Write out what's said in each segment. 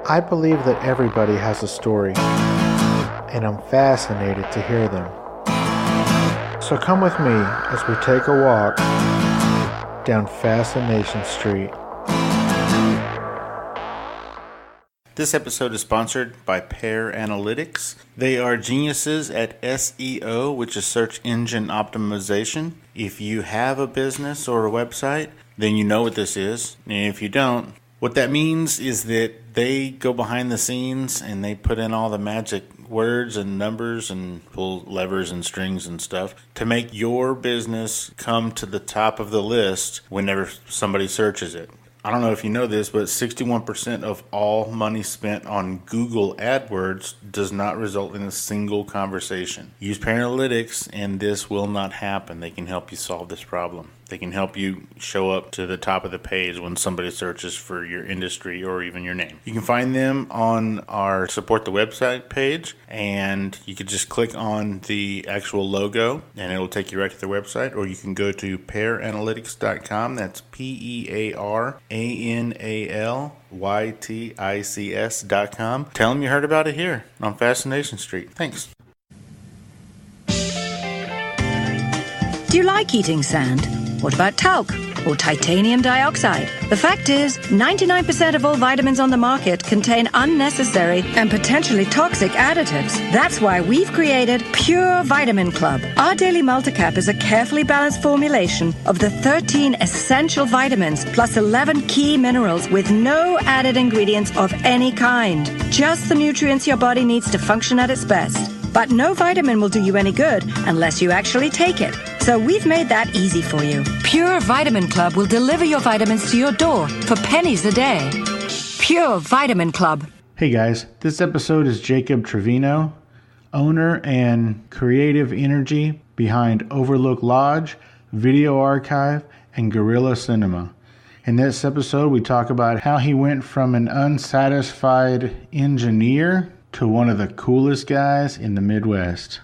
I believe that everybody has a story, and I'm fascinated to hear them. So come with me as we take a walk down Fascination Street. This episode is sponsored by Pear Analytics. They are geniuses at SEO, which is search engine optimization. If you have a business or a website, then you know what this is. And if you don't, what that means is that they go behind the scenes and they put in all the magic words and numbers and pull levers and strings and stuff to make your business come to the top of the list whenever somebody searches it. I don't know if you know this, but 61% of all money spent on Google AdWords does not result in a single conversation. Use Pear Analytics and this will not happen. They can help you solve this problem. They can help you show up to the top of the page when somebody searches for your industry or even your name. You can find them on our Support the Website page, and you can just click on the actual logo and it'll take you right to their website, or you can go to pearanalytics.com. That's pearanalytics.com. Tell them you heard about it here on Fascination Street. Thanks. Do you like eating sand? What about talc or titanium dioxide? The fact is, 99% of all vitamins on the market contain unnecessary and potentially toxic additives. That's why we've created Pure Vitamin Club. Our daily multicap is a carefully balanced formulation of the 13 essential vitamins plus 11 key minerals with no added ingredients of any kind. Just the nutrients your body needs to function at its best. But no vitamin will do you any good unless you actually take it. So we've made that easy for you. Pure Vitamin Club will deliver your vitamins to your door for pennies a day. Pure Vitamin Club. Hey guys, this episode is Jacob Trevino, owner and creative energy behind Overlook Lodge, Video Archive, and Guerrilla Cinema. In this episode, we talk about how he went from an unsatisfied engineer to one of the coolest guys in the Midwest.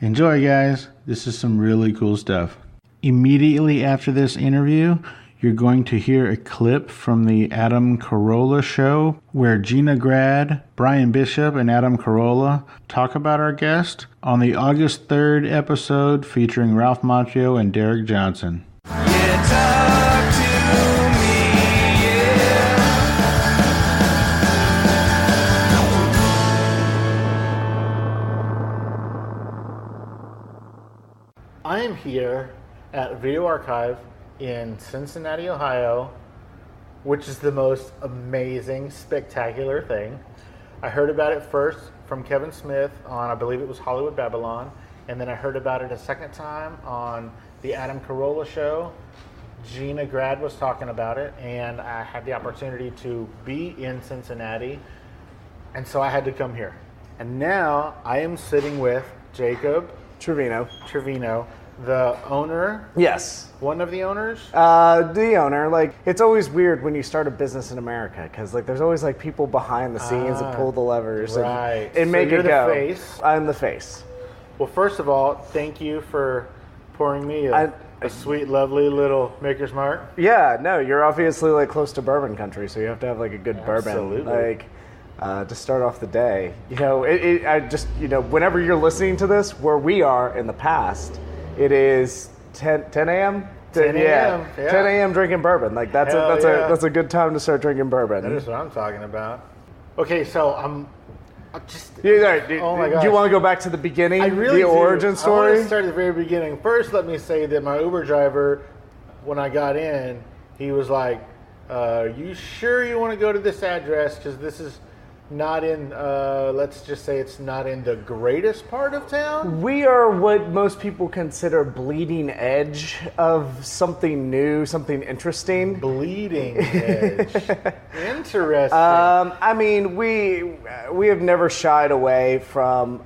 Enjoy, guys. This is some really cool stuff. Immediately after this interview, you're going to hear a clip from the Adam Carolla show where Gina Grad, Brian Bishop, and Adam Carolla talk about our guest on the August 3rd episode featuring Ralph Macchio and Derek Johnson. I am here at Video Archive in Cincinnati, Ohio, which is the most amazing, spectacular thing. I heard about it first from Kevin Smith on, I believe it was Hollywood Babylon, and then I heard about it a second time on the Adam Carolla show. Gina Grad was talking about it, and I had the opportunity to be in Cincinnati, and so I had to come here. And now I am sitting with Jacob Trevino, the owner. Yes. One of the owners? The owner. Like, it's always weird when you start a business in America because, like, there's always, like, people behind the scenes that pull the levers right. and make it go. You're the face. I'm the face. Well, first of all, thank you for pouring me a sweet, lovely little Maker's Mark. Yeah, no, you're obviously, like, close to bourbon country, so you have to have, like, a good bourbon. Absolutely. Like, to start off the day. You know, I just, you know, whenever you're listening to this, where we are in the past, it is 10 a.m.? 10 a.m. Yeah. 10 a.m. drinking bourbon. Like, that's a good time to start drinking bourbon. That is what I'm talking about. Okay, so I'm just... Oh my gosh. Do you want to go back to the beginning? I really the do. Origin story? I want to start at the very beginning. First, let me say that my Uber driver, when I got in, he was like, you sure you want to go to this address? Because this is not in, let's just say it's not in the greatest part of town. We are what most people consider bleeding edge of something new, something interesting. Bleeding edge. Interesting. I mean, we have never shied away from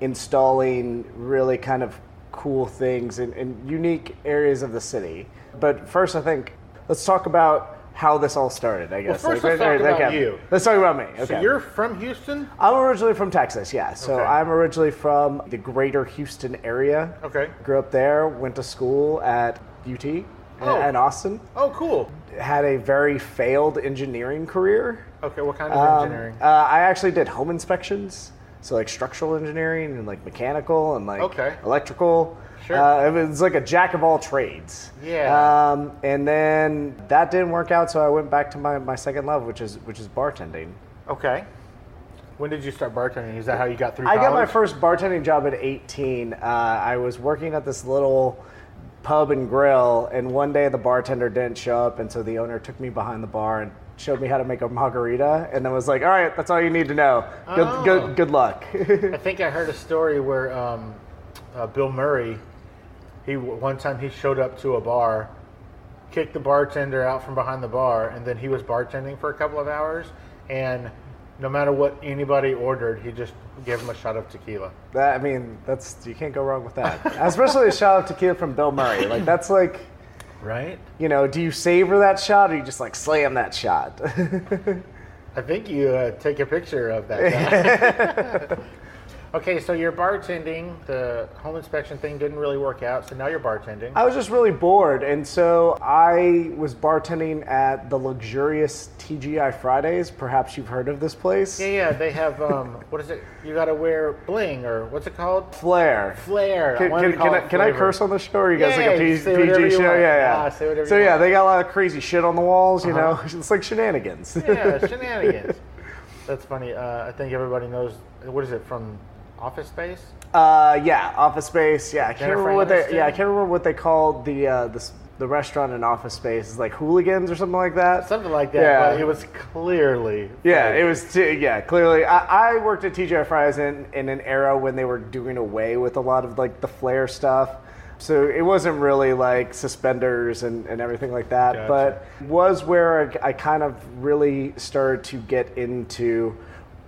installing really kind of cool things in unique areas of the city. But first, I think, let's talk about how this all started, I guess. Well, first, let's talk about you. Let's talk about me. Okay. So you're from Houston? I'm originally from Texas, yeah. So okay. I'm originally from the greater Houston area. Okay. Grew up there, went to school at UT in Austin. Oh, cool. Had a very failed engineering career. Okay, what kind of engineering? I actually did home inspections, so like structural engineering and like mechanical and like electrical. Sure. It was like a jack of all trades. Yeah. And then that didn't work out, so I went back to my second love, which is bartending. Okay. When did you start bartending? Is that how you got through college? I got my first bartending job at 18. I was working at this little pub and grill, and one day the bartender didn't show up, and so the owner took me behind the bar and showed me how to make a margarita, and then was like, all right, that's all you need to know. Good luck. I think I heard a story where Bill Murray, one time he showed up to a bar, kicked the bartender out from behind the bar, and then he was bartending for a couple of hours, and no matter what anybody ordered, he just gave him a shot of tequila. You can't go wrong with that. Especially a shot of tequila from Bill Murray. Like, that's like, right? Do you savor that shot or you just like slam that shot? I think you take a picture of that guy. Okay, so you're bartending. The home inspection thing didn't really work out, so now you're bartending. I was just really bored, and so I was bartending at the luxurious TGI Fridays. Perhaps you've heard of this place. Yeah, they have, what is it? You gotta wear bling, or what's it called? Flair. Can I curse on the show, or are you guys like a PG show? Yeah. Say whatever so you yeah, want. they got a lot of crazy shit on the walls, you know? It's like shenanigans. Yeah, shenanigans. That's funny. I think everybody knows, what is it, from Office Space? Yeah, Office Space. Yeah, I can't remember what they called the restaurant in Office Space. It's like Hooligans or something like that. Something like that. Yeah. But it was clearly. Yeah, it was. Clearly. I worked at TGI Fridays in an era when they were doing away with a lot of like the flair stuff. So it wasn't really like suspenders and everything like that. Gotcha. But it was where I kind of really started to get into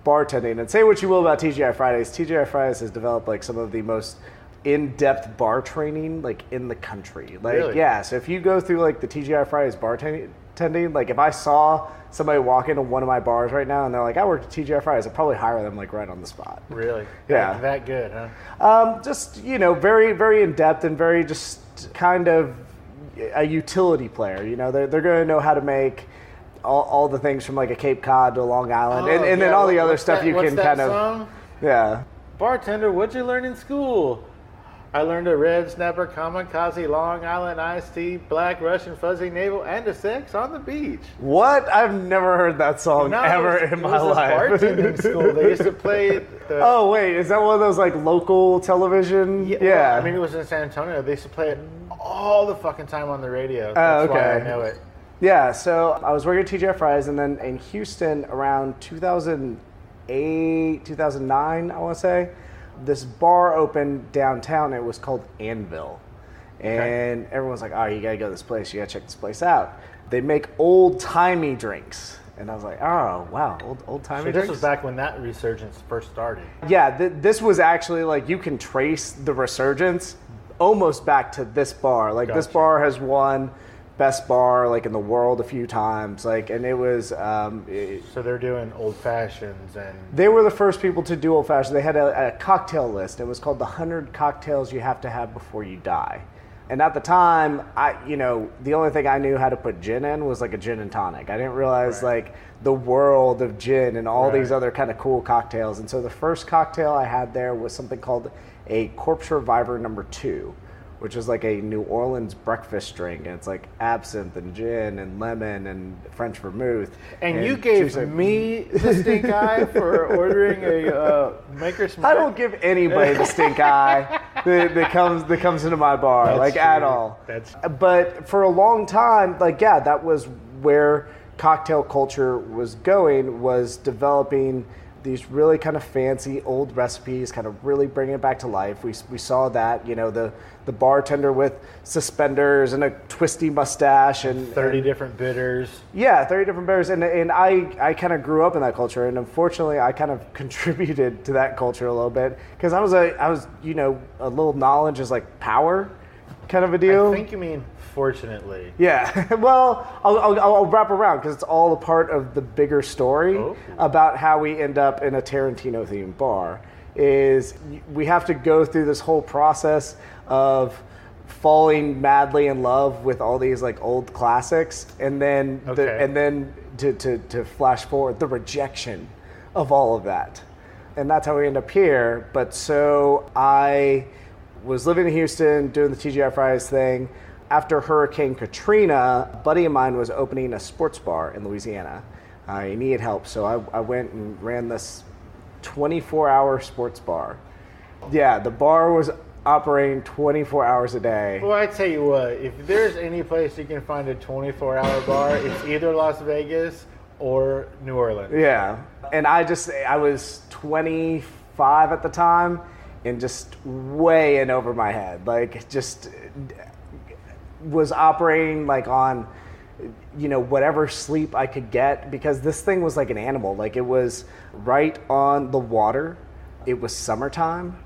bartending. And say what you will about TGI Fridays, TGI Fridays has developed like some of the most in-depth bar training like in the country. Like, really? Yeah, so if you go through like the TGI Fridays bartending, like if I saw somebody walk into one of my bars right now and they're like, I work at TGI Fridays, I'd probably hire them like right on the spot. Really? Yeah. That good, huh? Just, very, very in-depth and very just kind of a utility player. They're going to know how to make all the things from like a Cape Cod to Long Island, and then all the other stuff you can kind of. Song? Yeah. Bartender, what'd you learn in school? I learned a red snapper, kamikaze, Long Island iced tea, black Russian fuzzy navel, and a sex on the beach. What? I've never heard that song ever in my life. It was a bartending school. They used to play. Oh wait, is that one of those like local television? Yeah. Well, I mean, it was in San Antonio. They used to play it all the fucking time on the radio. That's why I know it. Yeah, so I was working at TGI Fridays, and then in Houston around 2008, 2009, I want to say, this bar opened downtown. It was called Anvil. And everyone's like, oh, you got to go to this place. You got to check this place out. They make old-timey drinks. And I was like, oh, wow, old-timey drinks? This was back when that resurgence first started. Yeah, this was actually, like, you can trace the resurgence almost back to this bar. Like, Gotcha. This bar has won best bar like in the world a few times, like, and it was so they're doing old fashions, and they were the first people to do old fashions. They had a cocktail list. It was called the 100 cocktails you have to have before you die. And at the time, the only thing I knew how to put gin in was like a gin and tonic. I didn't realize like the world of gin and all these other kind of cool cocktails. And so the first cocktail I had there was something called a Corpse Reviver No. 2. Which is like a New Orleans breakfast drink, and it's like absinthe and gin and lemon and French vermouth. And you gave me the stink eye for ordering a Maker's Mark? I don't give anybody the stink eye that comes into my bar. That's like true. At all. But for a long time, that was where cocktail culture was going, was developing these really kind of fancy old recipes, kind of really bringing it back to life. We saw that, the bartender with suspenders and a twisty mustache and 30 different bitters. Yeah, 30 different bitters. And I kind of grew up in that culture, and unfortunately I kind of contributed to that culture a little bit because I was a little knowledge is like power kind of a deal. I think you mean fortunately. Yeah. Well, I'll wrap around because it's all a part of the bigger story about how we end up in a Tarantino-themed bar. Is we have to go through this whole process of falling madly in love with all these like old classics, and then to flash forward the rejection of all of that, and that's how we end up here. But so I was living in Houston doing the TGI Fridays thing. After Hurricane Katrina, a buddy of mine was opening a sports bar in Louisiana. He needed help, so I went and ran this 24-hour sports bar. Yeah, the bar was operating 24 hours a day. Well, I tell you what, if there's any place you can find a 24-hour bar, it's either Las Vegas or New Orleans. Yeah, and I was 25 at the time, and just way in over my head. Like, just was operating like on, whatever sleep I could get, because this thing was like an animal. Like, it was right on the water. It was summertime.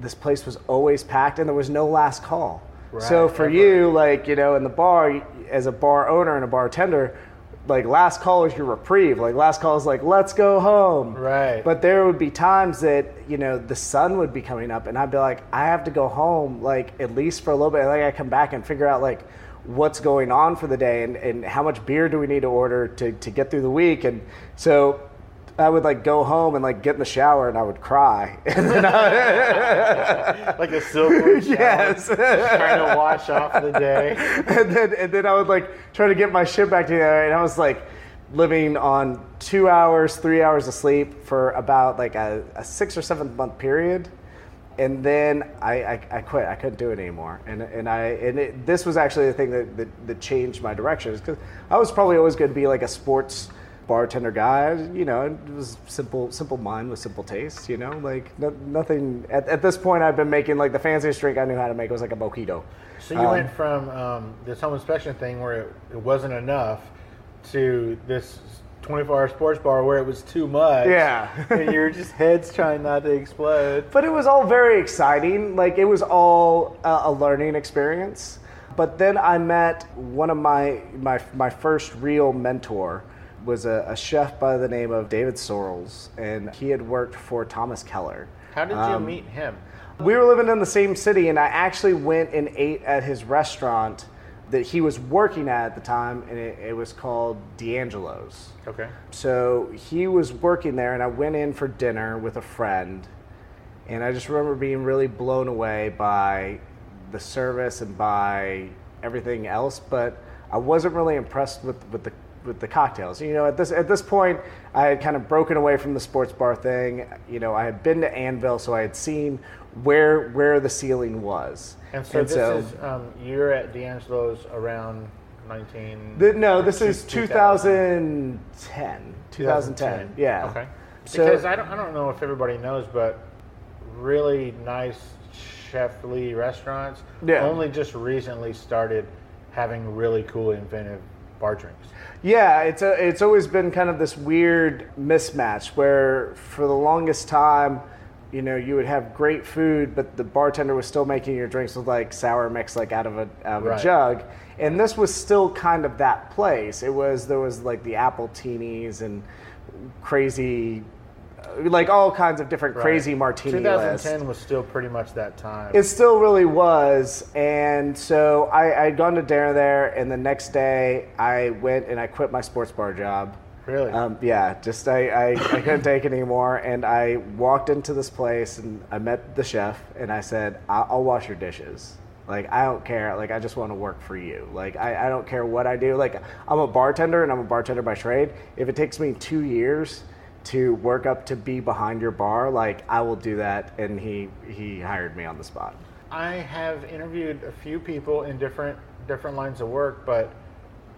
This place was always packed, and there was no last call. Right, so for you, like, in the bar, as a bar owner and a bartender, like, last call is your reprieve. Like, last call is like, let's go home. Right. But there would be times that, the sun would be coming up, and I'd be like, I have to go home, like, at least for a little bit. Like, I come back and figure out, like, what's going on for the day, and how much beer do we need to order to get through the week. And so I would like go home and like get in the shower, and I would cry. And then like a silkworm shower. Yes. Trying to wash off the day. And then I would like try to get my shit back together, and I was like living on 2 hours, 3 hours of sleep for about like a 6 or 7 month period. And then I quit. I couldn't do it anymore. This was actually the thing that changed my direction, because I was probably always going to be like a sports bartender guy. It was simple mind with simple taste. Like nothing. At this point, I've been making like the fanciest drink I knew how to make was like a mojito. So you went from this home inspection thing where it wasn't enough to this 24-hour sports bar where it was too much. Yeah. And your just head's trying not to explode. But it was all very exciting. Like, it was all a learning experience. But then I met one of my first real mentor was a chef by the name of David Sorrells, and he had worked for Thomas Keller. How did you meet him? We were living in the same city, and I actually went and ate at his restaurant that he was working at the time, and it was called D'Angelo's. Okay. So he was working there, and I went in for dinner with a friend, and I just remember being really blown away by the service and by everything else, but I wasn't really impressed with the cocktails. At this point, I had kind of broken away from the sports bar thing. I had been to Anvil, so I had seen where the ceiling was. And so you're at D'Angelo's around 19... this is 2010. 2010, yeah. Okay. Because I don't know if everybody knows, but really nice Chef Lee restaurants only just recently started having really cool, inventive bar drinks. Yeah, it's always been kind of this weird mismatch where for the longest time, you would have great food, but the bartender was still making your drinks with like sour mix like out of a jug. And this was still kind of that place. There was like the apple teenies and crazy, like all kinds of different crazy martini 2010 lists. was still pretty much that time. It still really was. And so I'd gone to dinner there, and the next day I went and I quit my sports bar job. Really? Yeah, just I couldn't take it anymore, and I walked into this place, and I met the chef, and I said, I'll wash your dishes. Like, I don't care. Like, I just want to work for you. Like, I don't care what I do. Like, I'm a bartender, and I'm a bartender by trade. If it takes me 2 years to work up to be behind your bar, like, I will do that, and he hired me on the spot. I have interviewed a few people in different lines of work, but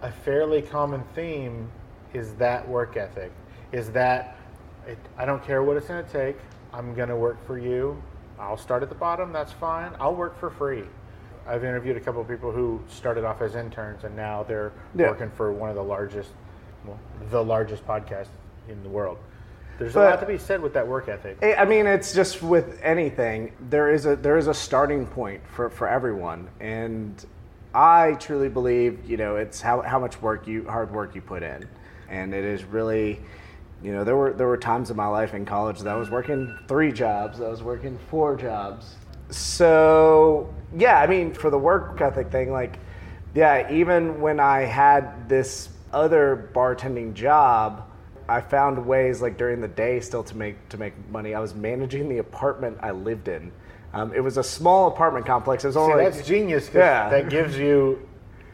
a fairly common theme is that work ethic. I don't care what it's going to take. I'm going to work for you. I'll start at the bottom. That's fine. I'll work for free. I've interviewed a couple of people who started off as interns, and now they're working for one of the largest podcasts in the world. There's a lot to be said with that work ethic. I mean, it's just with anything. There is a starting point for everyone, and I truly believe it's how much hard work you put in. And it is really, there were times in my life in college that I was working 3 jobs, I was working 4 jobs. So Yeah, I mean, for the work ethic thing, like, yeah, even when I had this other bartending job, I found ways, like, during the day still to make money. I was managing the apartment I lived in. It was a small apartment complex. It was only that's genius. 'Cause that gives you,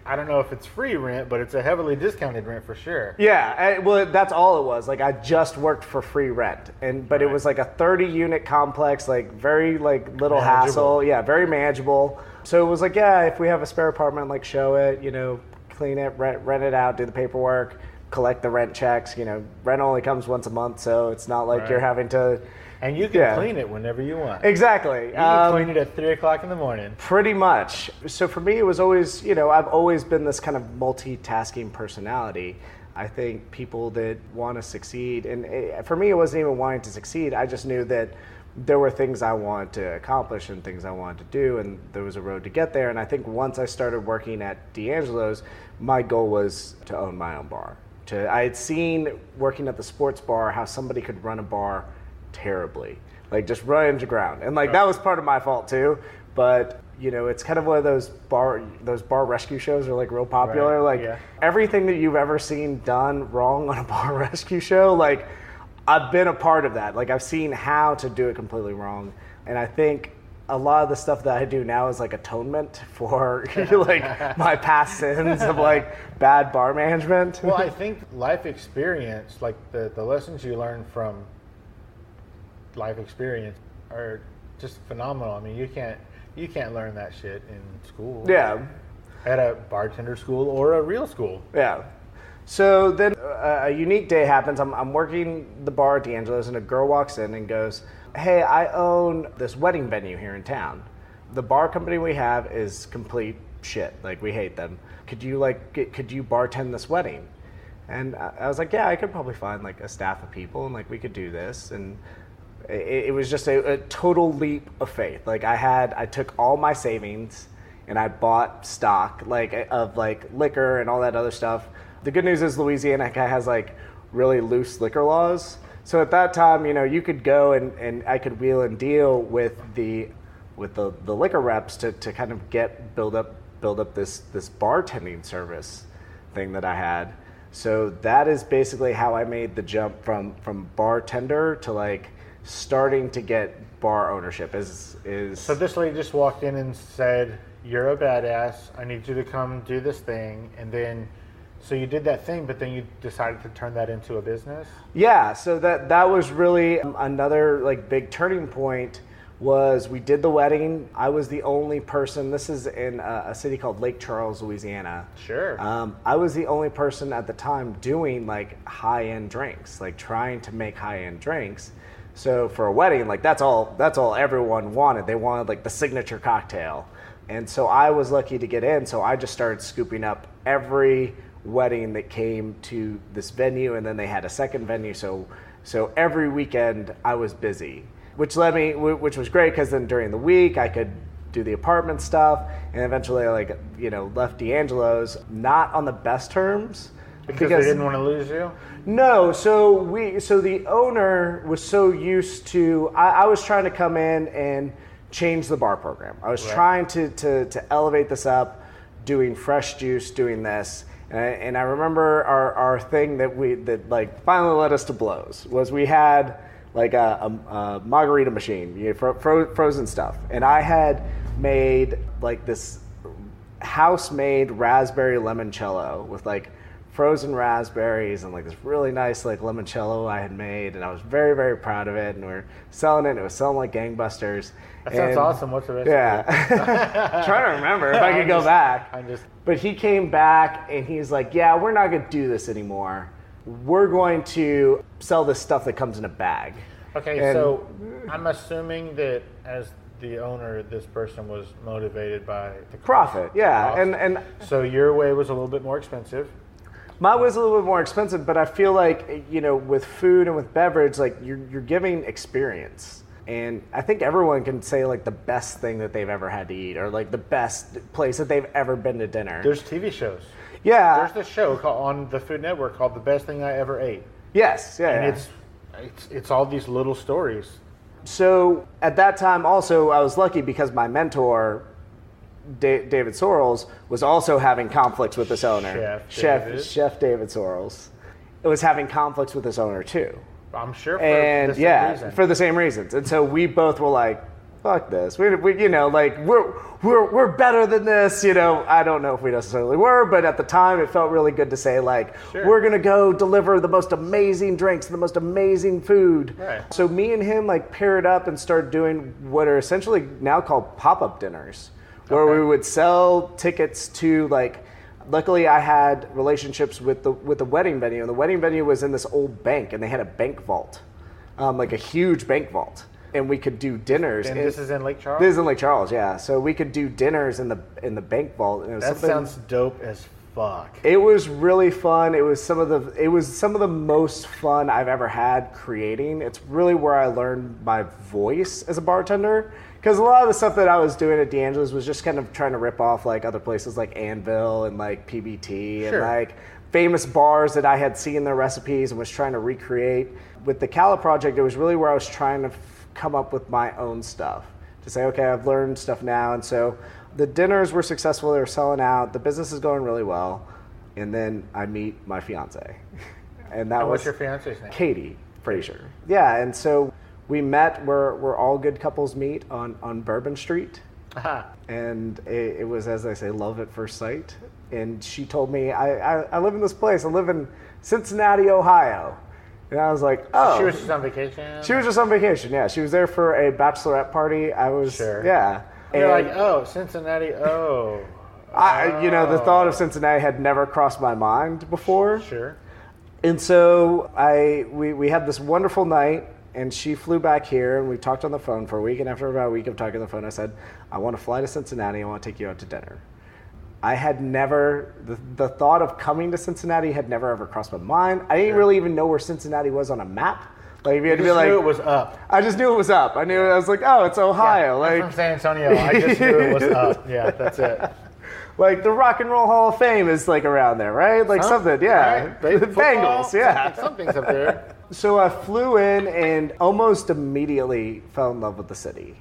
I don't know if it's free rent, but it's a heavily discounted rent for sure. Yeah, well, that's all it was. Like, I just worked for free rent, but it was like a 30-unit complex, like very like little hassle. Yeah, very manageable. So it was like, yeah, if we have a spare apartment, like show it, clean it, rent it out, do the paperwork, collect the rent checks. Rent only comes once a month, so it's not like you're having to. And you can clean it whenever you want. Exactly. You can clean it at 3 o'clock in the morning. Pretty much. So for me, it was always, I've always been this kind of multitasking personality. I think people that want to succeed, and for me, it wasn't even wanting to succeed. I just knew that there were things I wanted to accomplish and things I wanted to do, and there was a road to get there. And I think once I started working at D'Angelo's, my goal was to own my own bar. I had seen working at the sports bar how somebody could run a bar terribly, like just run into ground, and like that was part of my fault too. But it's kind of one of those bar rescue shows are like real popular. Everything that you've ever seen done wrong on a bar rescue show, like I've been a part of that. Like I've seen how to do it completely wrong, and I think a lot of the stuff that I do now is like atonement for like my past sins of like bad bar management. Well, I think life experience, like the lessons you learn from life experience are just phenomenal. I mean, you can't learn that shit in school. Yeah. At a bartender school or a real school. Yeah. So then a unique day happens. I'm working the bar at D'Angelo's, and a girl walks in and goes, "Hey, I own this wedding venue here in town. The bar company we have is complete shit. Like, we hate them. Could you bartend this wedding?" And I was like, "Yeah, I could probably find like a staff of people, and like we could do this." And it was just a total leap of faith. Like I took all my savings and I bought stock of liquor and all that other stuff. The good news is Louisiana has like really loose liquor laws. So at that time, you could go and I could wheel and deal with the liquor reps to kind of build up this bartending service thing that I had. So that is basically how I made the jump from bartender to like starting to get bar ownership is So this lady just walked in and said, "You're a badass. I need you to come do this thing." And then so you did that thing, but then you decided to turn that into a business? Yeah, so that was really another like big turning point. Was we did the wedding. I was the only person. This is in a city called Lake Charles, Louisiana. Sure. I was the only person at the time doing like high-end drinks, like trying to make high-end drinks. So for a wedding, like that's all everyone wanted. They wanted like the signature cocktail. And so I was lucky to get in. So I just started scooping up every wedding that came to this venue, and then they had a second venue. So every weekend I was busy, which was great because then during the week I could do the apartment stuff, and eventually I left D'Angelo's not on the best terms. Because they didn't want to lose you? No, so the owner was so used to, I was trying to come in and change the bar program. I was trying to elevate this up, doing fresh juice, doing this. And I remember our thing that finally led us to blows was we had like a margarita machine, frozen stuff. And I had made like this house-made raspberry limoncello with like frozen raspberries and like this really nice like limoncello I had made, and I was very, very proud of it, and we were selling it. It was selling like gangbusters. That sounds awesome. What's the recipe? Yeah. Trying to remember if I could go back. But he came back and he's like, "Yeah, we're not going to do this anymore. We're going to sell this stuff that comes in a bag." Okay, so I'm assuming that as the owner, this person was motivated by the profit. Yeah, cost. and so your way was a little bit more expensive. My way was a little bit more expensive, but I feel like with food and with beverage, like you're giving experience. And I think everyone can say like the best thing that they've ever had to eat, or like the best place that they've ever been to dinner. There's TV shows. Yeah. There's this show on the Food Network called The Best Thing I Ever Ate. Yes. Yeah. And it's all these little stories. So at that time also I was lucky because my mentor David Sorrells was also having conflicts with this owner. Chef David Sorrells. It was having conflicts with this owner too. I'm sure for and the same reason. For the same reasons. And so we both were like, fuck this. We we're better than this. I don't know if we necessarily were, but at the time it felt really good to say like, we're gonna go deliver the most amazing drinks, the most amazing food. Right. So me and him like paired up and started doing what are essentially now called pop-up dinners, where we would sell tickets to like. Luckily, I had relationships with the wedding venue, and the wedding venue was in this old bank, and they had a bank vault, like a huge bank vault, and we could do dinners. And this is in Lake Charles? This is in Lake Charles, yeah. So we could do dinners in the bank vault. And it was that sounds dope as fuck. It was really fun. It was some of the most fun I've ever had creating. It's really where I learned my voice as a bartender. Because a lot of the stuff that I was doing at D'Angelo's was just kind of trying to rip off like other places like Anvil and like PBT and like famous bars that I had seen their recipes and was trying to recreate. With the Cala project, it was really where I was trying to come up with my own stuff. To say, okay, I've learned stuff now. And so the dinners were successful. They were selling out. The business is going really well. And then I meet my fiance. And what's your fiance's name? Katie Frazier. Yeah, and so we met where all good couples meet on Bourbon Street. And it was, as I say, love at first sight. And she told me, I live in this place. I live in Cincinnati, Ohio. And I was like, oh. She was just on vacation? She was just on vacation, yeah. She was there for a bachelorette party. I was, yeah. And you're like, oh, Cincinnati, oh. The thought of Cincinnati had never crossed my mind before. Sure. And so we had this wonderful night. And she flew back here, and we talked on the phone for a week. And after about a week of talking on the phone, I said, I want to fly to Cincinnati. I want to take you out to dinner. I had never, the thought of coming to Cincinnati had never ever crossed my mind. I didn't really even know where Cincinnati was on a map. Like, if you had to be like, knew it was up. I just knew it was up. I was like, oh, it's Ohio. I'm from San Antonio. I just knew it was up. Yeah, that's it. Like the Rock and Roll Hall of Fame is like around there, right? Like something, yeah. Right. The Bengals, yeah. Something's up there. So I flew in and almost immediately fell in love with the city.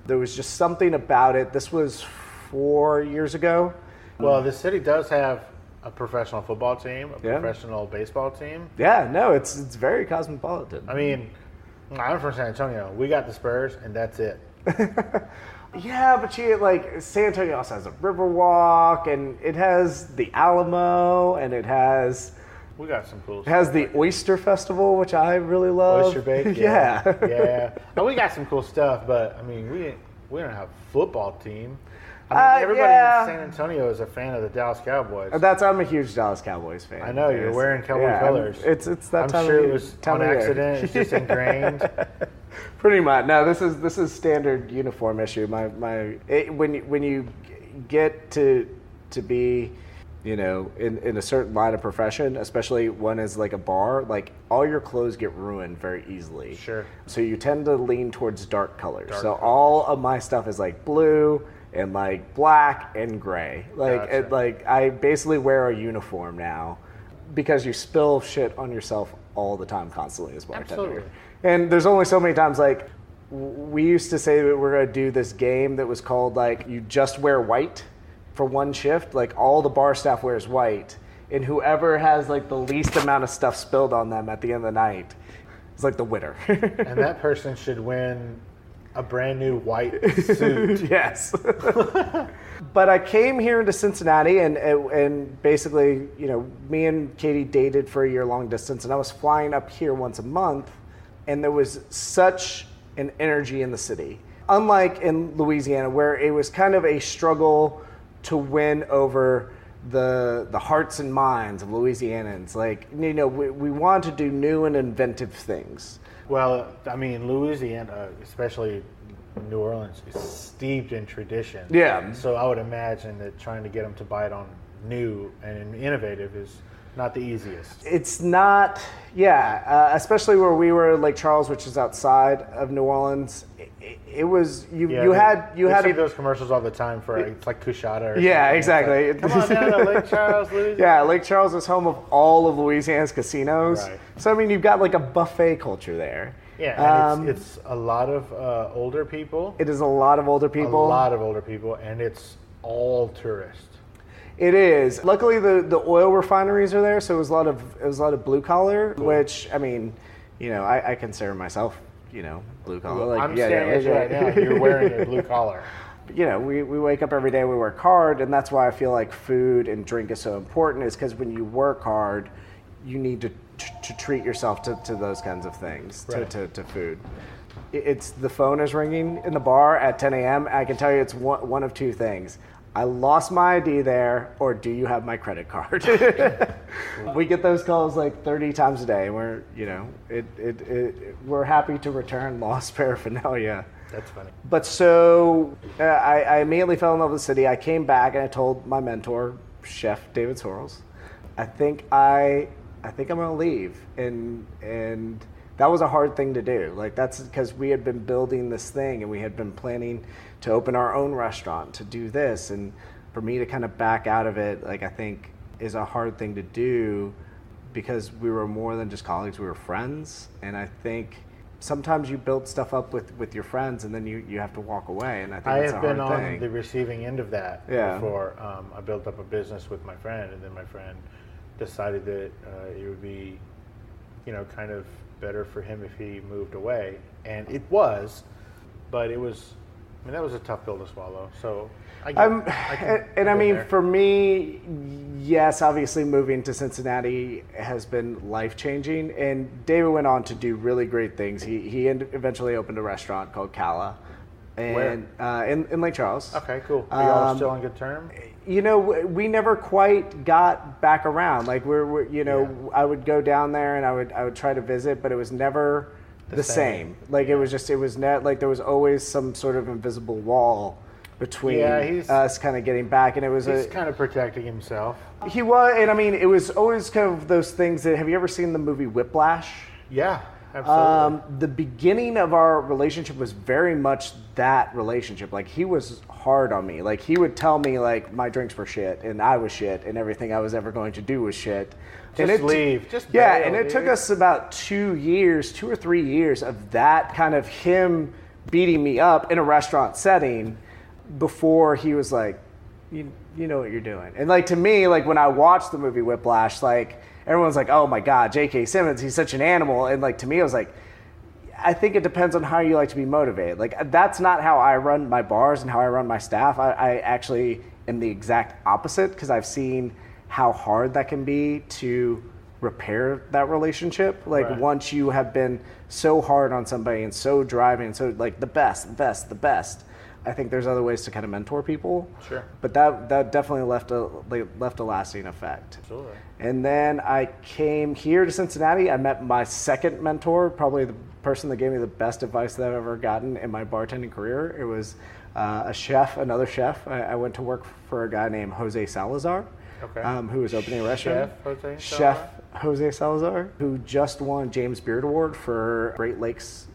There was just something about it. This was 4 years ago. Well, the city does have a professional football team, a professional baseball team. Yeah, no, it's very cosmopolitan. I mean, I'm from San Antonio. We got the Spurs, and that's it. Yeah, but San Antonio also has a Riverwalk, and it has the Alamo, and it has... We got some cool stuff. It has the Oyster Festival, which I really love. Oyster Bake? Yeah. Yeah. And we got some cool stuff, but, I mean, we don't have a football team. I mean, everybody in San Antonio is a fan of the Dallas Cowboys. I'm a huge Dallas Cowboys fan. I know, you're wearing Cowboy colors. It's that time I'm sure it was on accident. It's just ingrained. Pretty much. No, this is standard uniform issue. When you get to be, in a certain line of profession, especially one is like a bar, like all your clothes get ruined very easily. Sure. So you tend to lean towards dark colors. All of my stuff is like blue and like black and gray. I basically wear a uniform now because you spill shit on yourself all the time, constantly as bartender. Absolutely. And there's only so many times, like, we used to say that we're going to do this game that was called, like, you just wear white for one shift. Like, all the bar staff wears white. And whoever has, like, the least amount of stuff spilled on them at the end of the night is, like, the winner. And that person should win a brand new white suit. Yes. But I came here into Cincinnati, and basically, me and Katie dated for a year long distance, and I was flying up here once a month, and there was such an energy in the city. Unlike in Louisiana, where it was kind of a struggle to win over the hearts and minds of Louisianans. Like, we want to do new and inventive things. Well, I mean, Louisiana, especially New Orleans, is steeped in tradition. Yeah. So I would imagine that trying to get them to bite on new and innovative is not the easiest. It's not, especially where we were, Lake Charles, which is outside of New Orleans. It was you had see those commercials all the time for it's like Cushada. Or exactly. Like, come on down to Lake Charles, Louisiana. Yeah, Lake Charles is home of all of Louisiana's casinos. Right. So I mean, you've got like a buffet culture there. Yeah, and it's a lot of older people. It is a lot of older people. A lot of older people, and it's all tourist. It is. Luckily, the oil refineries are there, so it was a lot of blue collar. Cool. Which, I mean, I consider myself, blue collar. Like, I'm staring at you right now. You're wearing a blue collar. We wake up every day, we work hard, and that's why I feel like food and drink is so important. Is because when you work hard, you need to treat yourself to those kinds of things, right. to food. It's the phone is ringing in the bar at 10 a.m. I can tell you it's one of two things. I lost my ID there, or do you have my credit card? We get those calls like 30 times a day. We're happy to return lost paraphernalia. That's funny. But so I immediately fell in love with the city. I came back and I told my mentor, Chef David Sorrells, I think I'm gonna leave, and that was a hard thing to do. Like, that's because we had been building this thing and we had been planning to open our own restaurant, to do this, and for me to kind of back out of it, like, I think is a hard thing to do, because we were more than just colleagues, we were friends. And I think sometimes you build stuff up with your friends and then you have to walk away, and I think it's a hard thing. I have been on the receiving end of that before. I built up a business with my friend, and then my friend decided that it would be, kind of better for him if he moved away. And it was, but it was, that was a tough pill to swallow. So for me, yes, obviously moving to Cincinnati has been life-changing, and David went on to do really great things. He eventually opened a restaurant called Cala. And in Lake Charles. Okay, cool. Are y'all still on good terms? We never quite got back around. Like, I would go down there and I would try to visit, but it was never the same. Like, it was like there was always some sort of invisible wall between us kind of getting back, and he's kind of protecting himself. He was, and it was always kind of those things that, have you ever seen the movie Whiplash? Yeah. Absolutely. The beginning of our relationship was very much that relationship. Like, he was hard on me. Like, he would tell me, like, my drinks were shit and I was shit and everything I was ever going to do was shit. Leave. Just bail, and it took us about 2 or 3 years of that kind of him beating me up in a restaurant setting before he was like, you know what you're doing. And, like, to me, like, when I watched the movie Whiplash, like, everyone's like, oh my God, J.K. Simmons, he's such an animal. And, like, to me, I was like, I think it depends on how you like to be motivated. Like, that's not how I run my bars and how I run my staff. I actually am the exact opposite, because I've seen how hard that can be to repair that relationship. Like, right. Once you have been so hard on somebody and so driving and so, like, the best, I think there's other ways to kind of mentor people. Sure. But that definitely left a lasting effect. Absolutely. And then I came here to Cincinnati. I met my second mentor, probably the person that gave me the best advice that I've ever gotten in my bartending career. It was another chef. I went to work for a guy named Jose Salazar, who was opening a restaurant. Chef Jose Salazar, who just won James Beard Award for Great Lakes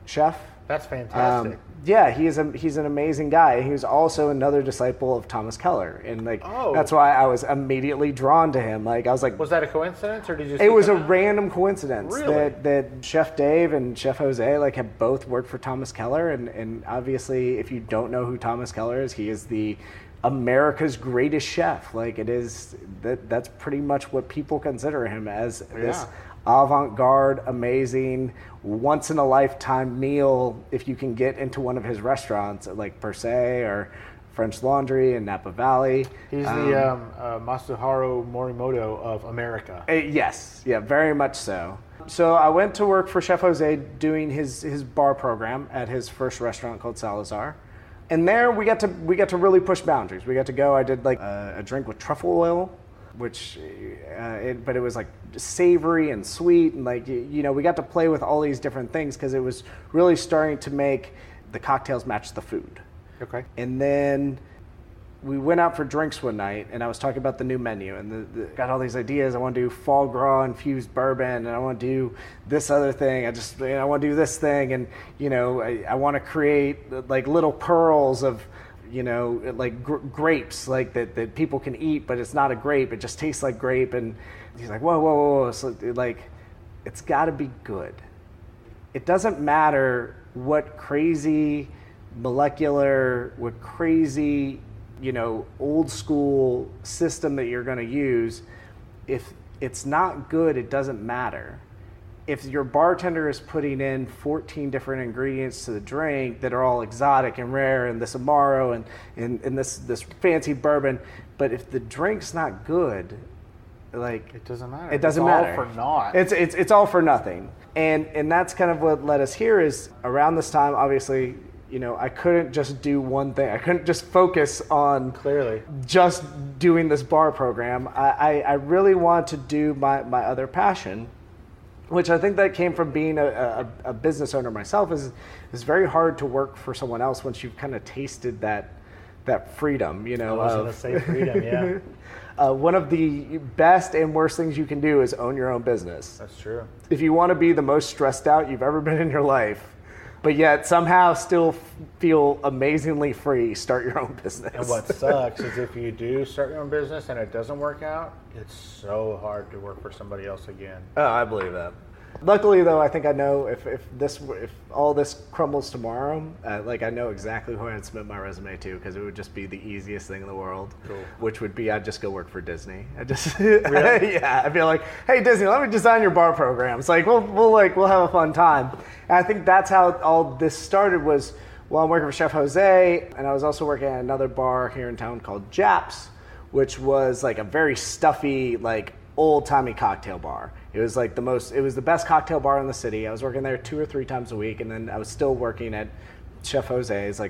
Chef. That's fantastic. He's an amazing guy. He was also another disciple of Thomas Keller, and that's why I was immediately drawn to him. Like, I was like, was that a coincidence, or did you? It was a random coincidence. Really? that Chef Dave and Chef Jose have both worked for Thomas Keller, and obviously, if you don't know who Thomas Keller is, he is the America's greatest chef. Like, it is that's pretty much what people consider him as. This avant-garde, amazing, once-in-a-lifetime meal if you can get into one of his restaurants, like Per Se or French Laundry in Napa Valley. He's the Masuharu Morimoto of America. Yes, very much so. So I went to work for Chef Jose doing his bar program at his first restaurant called Salazar. And there we got to really push boundaries. We got to go, I did like a drink with truffle oil, which, but it was like savory and sweet, and like, we got to play with all these different things because it was really starting to make the cocktails match the food. Okay. And then we went out for drinks one night, and I was talking about the new menu, and got all these ideas. I want to do foie gras infused bourbon, and I want to do this other thing. I want to do this thing, and I want to create like little pearls of, like grapes, like that people can eat, but it's not a grape. It just tastes like grape. And he's like, whoa. So, like, it's got to be good. It doesn't matter what crazy molecular, what crazy old school system that you're going to use, if it's not good, it doesn't matter. If your bartender is putting in 14 different ingredients to the drink that are all exotic and rare, and this Amaro and this fancy bourbon, but if the drink's not good, like, it doesn't matter. It doesn't matter. It's all for naught. It's all for nothing. And that's kind of what led us here. Is around this time, obviously, I couldn't just do one thing. I couldn't just focus on clearly just doing this bar program. I really want to do my other passion, which I think that came from being a business owner myself. Is very hard to work for someone else once you've kind of tasted that freedom. I was going to say freedom, yeah. One of the best and worst things you can do is own your own business. That's true. If you want to be the most stressed out you've ever been in your life, but yet somehow still feel amazingly free, start your own business. And what sucks is if you do start your own business and it doesn't work out, it's so hard to work for somebody else again. Oh, I believe that. Luckily, though, I think I know if all this crumbles tomorrow, I know exactly who I'd submit my resume to, because it would just be the easiest thing in the world. Cool. Which would be I'd just go work for Disney. Really? Yeah, I'd be like, hey Disney, let me design your bar programs. Like we'll have a fun time. And I think that's how all this started. Was I'm working for Chef Jose, and I was also working at another bar here in town called Japs, which was like a very stuffy, like old-timey cocktail bar. It was like it was the best cocktail bar in the city. I was working there 2 or 3 times a week, and then I was still working at Chef Jose's,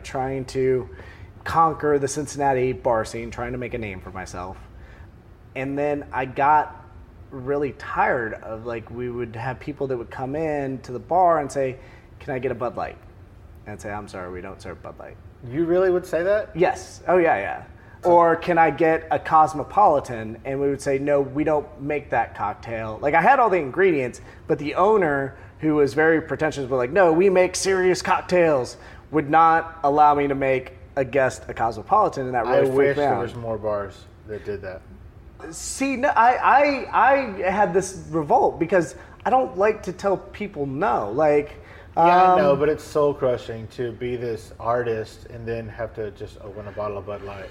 trying to conquer the Cincinnati bar scene, trying to make a name for myself. And then I got really tired of, we would have people that would come in to the bar and say, can I get a Bud Light? And I'd say, I'm sorry, we don't serve Bud Light. You really would say that? Yes. Oh, yeah. Or can I get a Cosmopolitan? And we would say, no, we don't make that cocktail. I had all the ingredients, but the owner, who was very pretentious, was like, no, we make serious cocktails, would not allow me to make a guest a Cosmopolitan, and that really freaked me out. I wish there was more bars that did that. See, no, I had this revolt because I don't like to tell people no. I know, but it's soul crushing to be this artist and then have to just open a bottle of Bud Light.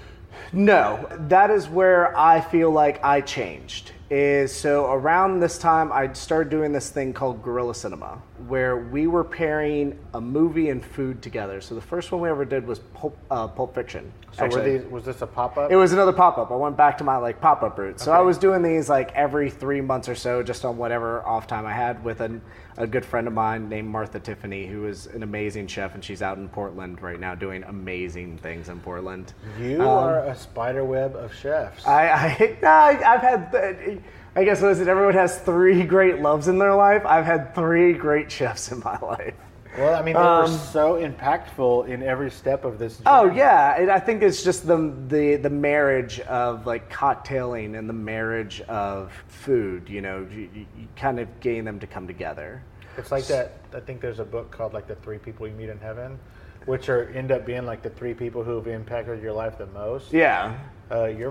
No, that is where I feel like I changed. So around this time, I started doing this thing called Guerrilla Cinema, where we were pairing a movie and food together. So the first one we ever did was Pulp Fiction. So was this a pop-up? It was another pop-up. I went back to my pop-up roots. So I was doing these every 3 months or so, just on whatever off time I had, with a good friend of mine named Martha Tiffany, who is an amazing chef, and she's out in Portland right now doing amazing things in Portland. You are a spider web of chefs. I've had, I guess, listen, everyone has 3 great loves in their life. I've had 3 great chefs in my life. Well, I mean, they were so impactful in every step of this journey. Oh, yeah. And I think it's just the marriage of cocktailing and the marriage of food. You kind of gain them to come together. It's like that. I think there's a book called The 3 People You Meet in Heaven, which end up being the 3 people who have impacted your life the most. Yeah. Your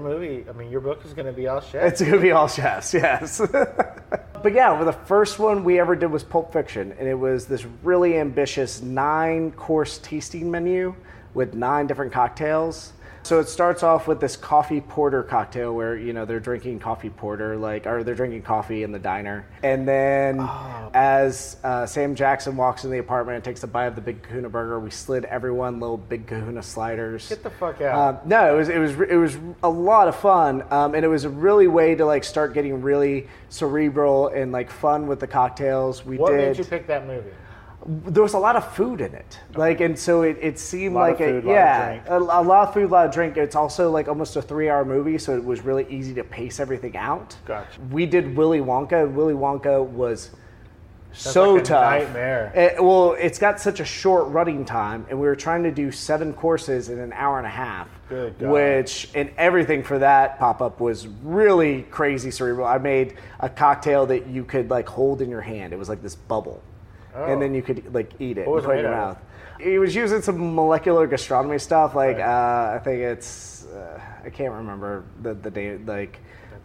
book is going to be all chefs. It's going to be all chefs, yes. But yeah, the first one we ever did was Pulp Fiction, and it was this really ambitious 9-course tasting menu with 9 different cocktails. So it starts off with this coffee porter cocktail where, they're drinking coffee porter, or they're drinking coffee in the diner. And then as Sam Jackson walks in the apartment and takes a bite of the Big Kahuna burger, we slid everyone little Big Kahuna sliders. Get the fuck out. No, it was a lot of fun. And it was a really way to start getting really cerebral and fun with the cocktails. What made you pick that movie? There was a lot of food in it, and so it seemed like a lot of food, a lot of drink. It's also almost a 3-hour movie, so it was really easy to pace everything out. Gotcha. We did Willy Wonka, and Willy Wonka was so tough. Nightmare. It's got such a short running time, and we were trying to do 7 courses in an hour and a half. Good God. And everything for that pop-up was really crazy cerebral. I made a cocktail that you could hold in your hand. It was this bubble. And then you could eat it and put it in your mouth. He was using some molecular gastronomy stuff. I think it's I can't remember the name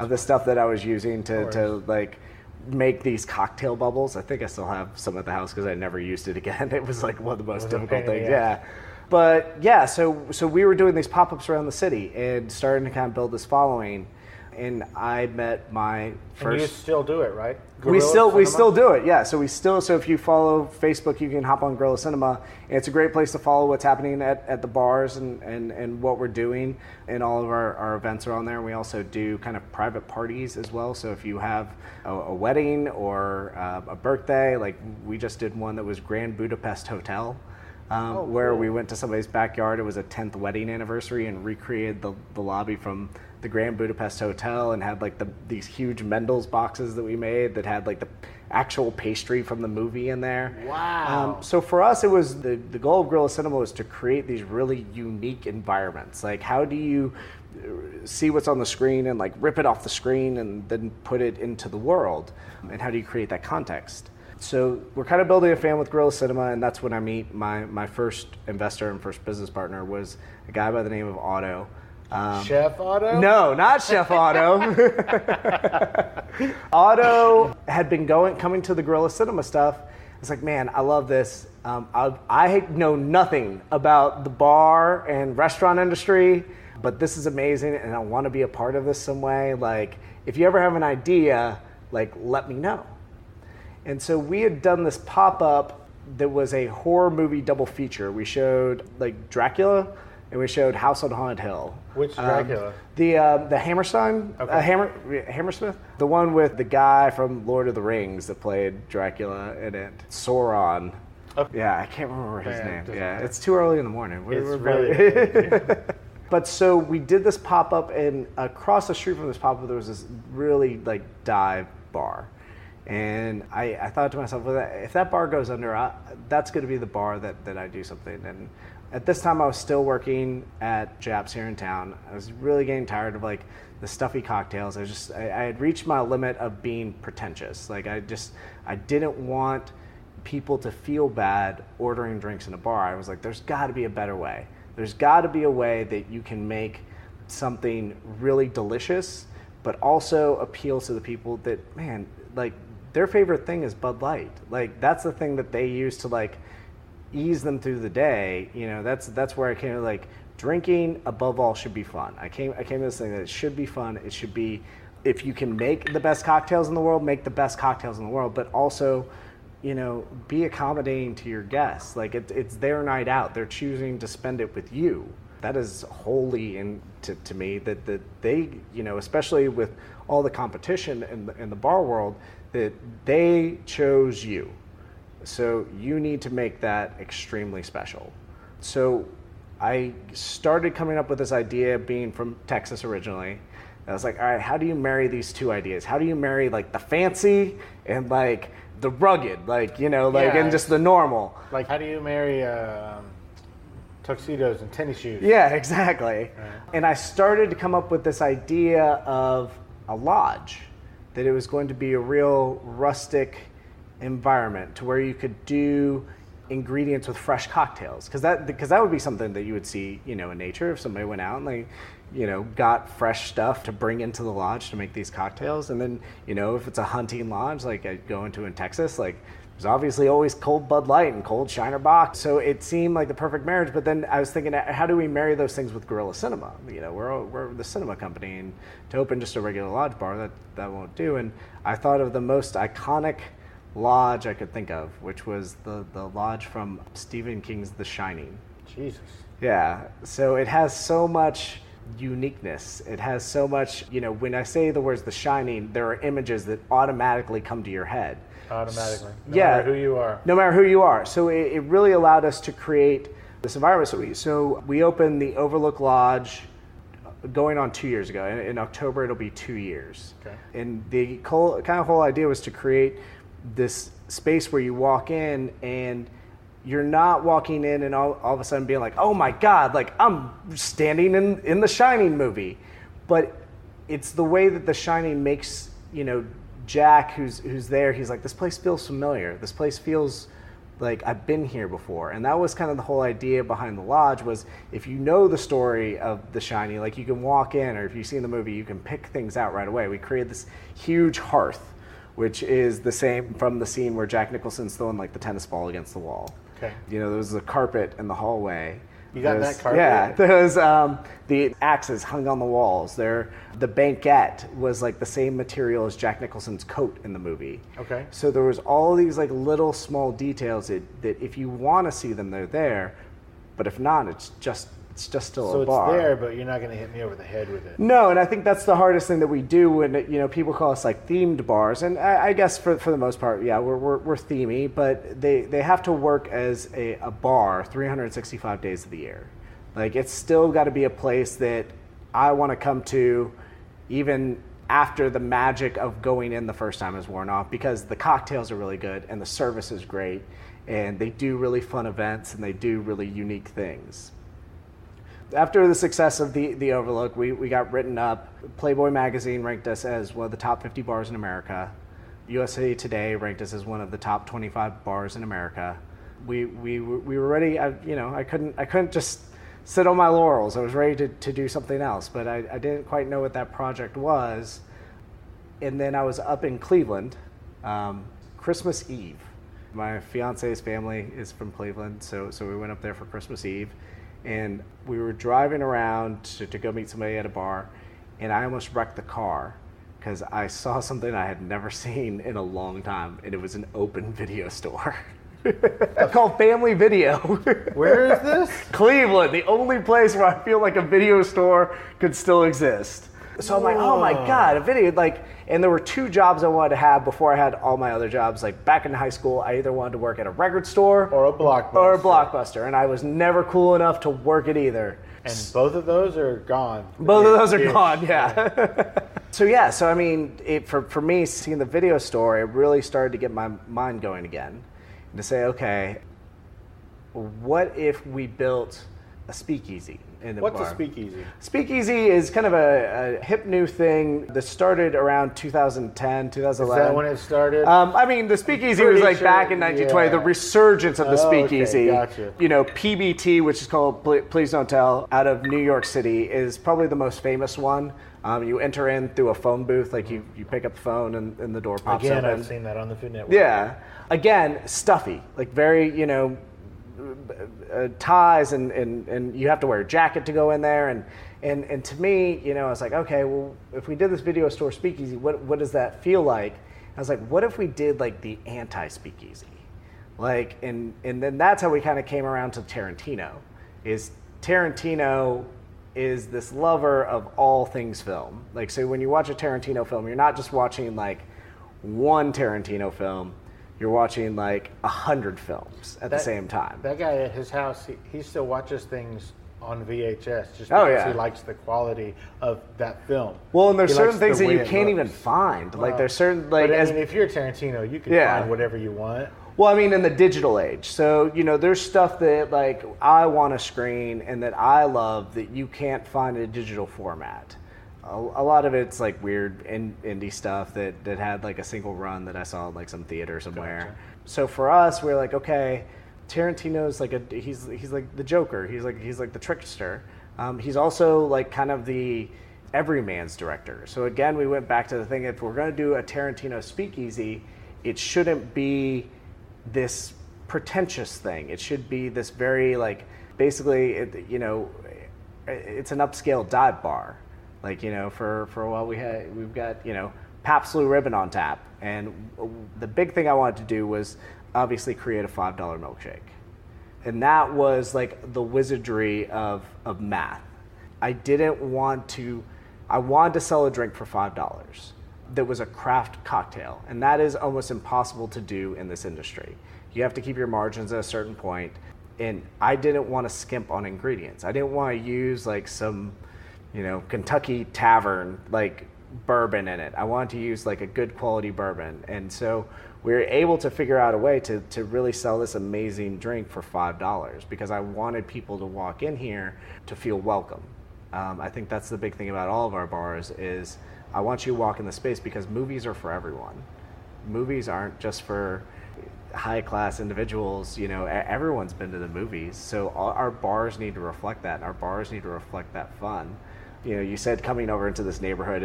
of the stuff that I was using to make these cocktail bubbles. I think I still have some at the house because I never used it again. It was one of the most difficult things. Yeah. But yeah, so we were doing these pop-ups around the city and starting to kind of build this following. And I met my first. And you still do it, right? We still do it, yeah. So if you follow Facebook, you can hop on Gorilla Cinema. And it's a great place to follow what's happening at the bars and what we're doing. And all of our events are on there. We also do kind of private parties as well. So if you have a wedding or a birthday, like we just did one that was Grand Budapest Hotel. Where we went to somebody's backyard. It was a 10th wedding anniversary and recreated the lobby from the Grand Budapest Hotel and had like these huge Mendel's boxes that we made that had like the actual pastry from the movie in there. Wow. So for us, it was the goal of Gorilla Cinema was to create these really unique environments. Like how do you see what's on the screen and like rip it off the screen and then put it into the world? And how do you create that context? So we're kind of building a fan with Gorilla Cinema, and that's when I meet my first investor and first business partner was a guy by the name of Otto. Chef Otto? No, not Chef Otto. Otto had been coming to the Gorilla Cinema stuff. I was like, man, I love this. I know nothing about the bar and restaurant industry, but this is amazing, and I want to be a part of this some way. Like, if you ever have an idea, like, let me know. And so we had done this pop-up that was a horror movie double feature. We showed like Dracula and we showed House on Haunted Hill. Which Dracula? The Hammerstein, Hammersmith, the one with the guy from Lord of the Rings that played Dracula in it, Sauron. Okay. Yeah, I can't remember his name. Yeah, it's too early in the morning. We're really. But so we did this pop-up, and across the street from this pop-up, there was this really like dive bar. And I thought to myself, well, if that bar goes under, that's going to be the bar that I do something. And at this time, I was still working at Japs here in town. I was really getting tired of like the stuffy cocktails. I had reached my limit of being pretentious. Like I didn't want people to feel bad ordering drinks in a bar. I was like, there's got to be a better way. There's got to be a way that you can make something really delicious, but also appeal to the people that, man, like, their favorite thing is Bud Light. Like that's the thing that they use to like ease them through the day. You know, that's where I came to like drinking above all should be fun. I came to this thing that it should be fun. It should be, if you can make the best cocktails in the world, make the best cocktails in the world, but also, you know, be accommodating to your guests. Like it's their night out. They're choosing to spend it with you. That is holy to me that they, you know, especially with all the competition in the bar world, that they chose you. So you need to make that extremely special. So I started coming up with this idea, being from Texas originally. I was like, all right, how do you marry these two ideas? How do you marry like the fancy and like the rugged, like, you know, like, and just the normal? Like, how do you marry tuxedos and tennis shoes? Yeah, exactly. Right. And I started to come up with this idea of a lodge, that it was going to be a real rustic environment to where you could do ingredients with fresh cocktails, because that would be something that you would see, you know, in nature if somebody went out and like, you know, got fresh stuff to bring into the lodge to make these cocktails. And then, you know, if it's a hunting lodge like I go into in Texas, like there's obviously always cold Bud Light and cold Shiner Bock. So it seemed like the perfect marriage. But then I was thinking, how do we marry those things with Gorilla Cinema? You know, we're the cinema company, and to open just a regular lodge bar, that won't do. And I thought of the most iconic lodge I could think of, which was the lodge from Stephen King's The Shining. Jesus. Yeah. So it has so much uniqueness. It has so much, you know, when I say the words The Shining, there are images that automatically come to your head. Automatically. No Yeah. matter who you are. No matter who you are. So it really allowed us to create this environment. So we opened the Overlook Lodge going on 2 years ago. In October, it'll be 2 years. Okay. And the whole idea was to create this space where you walk in and you're not walking in and all of a sudden being like, oh my God, like I'm standing in the Shining movie. But it's the way that the Shining makes, you know, Jack, who's there, he's like, this place feels familiar. This place feels like I've been here before. And that was kind of the whole idea behind the lodge, was if you know the story of The Shining, like you can walk in, or if you've seen the movie, you can pick things out right away. We created this huge hearth, which is the same from the scene where Jack Nicholson's throwing like the tennis ball against the wall. Okay. You know, there was a carpet in the hallway. You got that carpet? Yeah, there's the axes hung on the walls. The banquette was like the same material as Jack Nicholson's coat in the movie. Okay. So there was all these like little small details that if you want to see them, they're there, but if not, it's just still a bar. So it's there, but you're not going to hit me over the head with it. No, and I think that's the hardest thing that we do when people call us like themed bars, and I guess for the most part, yeah, we're themey, but they have to work as a bar 365 days of the year. Like it's still got to be a place that I want to come to, even after the magic of going in the first time is worn off, because the cocktails are really good and the service is great, and they do really fun events and they do really unique things. After the success of the Overlook, we got written up. Playboy magazine ranked us as one of the top 50 bars in America. USA Today ranked us as one of the top 25 bars in America. We were ready. I couldn't just sit on my laurels. I was ready to do something else, but I didn't quite know what that project was. And then I was up in Cleveland, Christmas Eve. My fiance's family is from Cleveland, so we went up there for Christmas Eve. And we were driving around to go meet somebody at a bar, and I almost wrecked the car because I saw something I had never seen in a long time, and it was an open video store. Called Family Video. Where is this? Cleveland, the only place where I feel like a video store could still exist. So I'm like, oh my God, a video, and there were two jobs I wanted to have before I had all my other jobs. Like back in high school, I either wanted to work at a record store or a Blockbuster. And I was never cool enough to work at either. And both of those are gone. Both of those are gone, yeah. So I mean, for me, seeing the video store, it really started to get my mind going again. And to say, okay, what if we built a speakeasy in the bar? What's a speakeasy? Speakeasy is kind of a hip new thing that started around 2010, 2011. Is that when it started? I mean, the speakeasy was like back in 1920, yeah. The resurgence of the speakeasy. Okay, gotcha. PBT, which is called Please Don't Tell, out of New York City, is probably the most famous one. You enter in through a phone booth, like you pick up the phone and the door pops open. Again, I've seen that on the Food Network. Yeah. Again, stuffy, like very, ties and you have to wear a jacket to go in there. And to me, I was like, okay, well, if we did this video store speakeasy, what does that feel like? I was like, what if we did like the anti-speakeasy? And then that's how we kind of came around to Tarantino. Tarantino is this lover of all things film. So when you watch a Tarantino film, you're not just watching like one Tarantino film, you're watching like 100 films at the same time. That guy at his house, he still watches things on VHS just because he likes the quality of that film. Well, and there's certain things that you can't even find. Well, there's certain if you're Tarantino, you can find whatever you want. Well, I mean, in the digital age. So, there's stuff that I want to screen and that I love that you can't find in a digital format. A lot of it's like weird indie stuff that had like a single run that I saw in like some theater somewhere. Gotcha. So for us, we're like, okay, Tarantino's like he's like the Joker. He's like the trickster. He's also like kind of the everyman's director. So again, we went back to the thing, if we're going to do a Tarantino speakeasy, it shouldn't be this pretentious thing. It should be this very basically, it's an upscale dive bar. For a while we've got Pabst Blue Ribbon on tap, and the big thing I wanted to do was obviously create a $5 milkshake, and that was like the wizardry of math. I wanted to sell a drink for $5 that was a craft cocktail, and that is almost impossible to do in this industry. You have to keep your margins at a certain point, and I didn't want to skimp on ingredients. I didn't want to use like some Kentucky Tavern bourbon in it. I wanted to use like a good quality bourbon, and so we were able to figure out a way to really sell this amazing drink for $5 because I wanted people to walk in here to feel welcome. I think that's the big thing about all of our bars is I want you to walk in the space because movies are for everyone. Movies aren't just for high class individuals. Everyone's been to the movies, so our bars need to reflect that, and our bars need to reflect that fun. You said coming over into this neighborhood,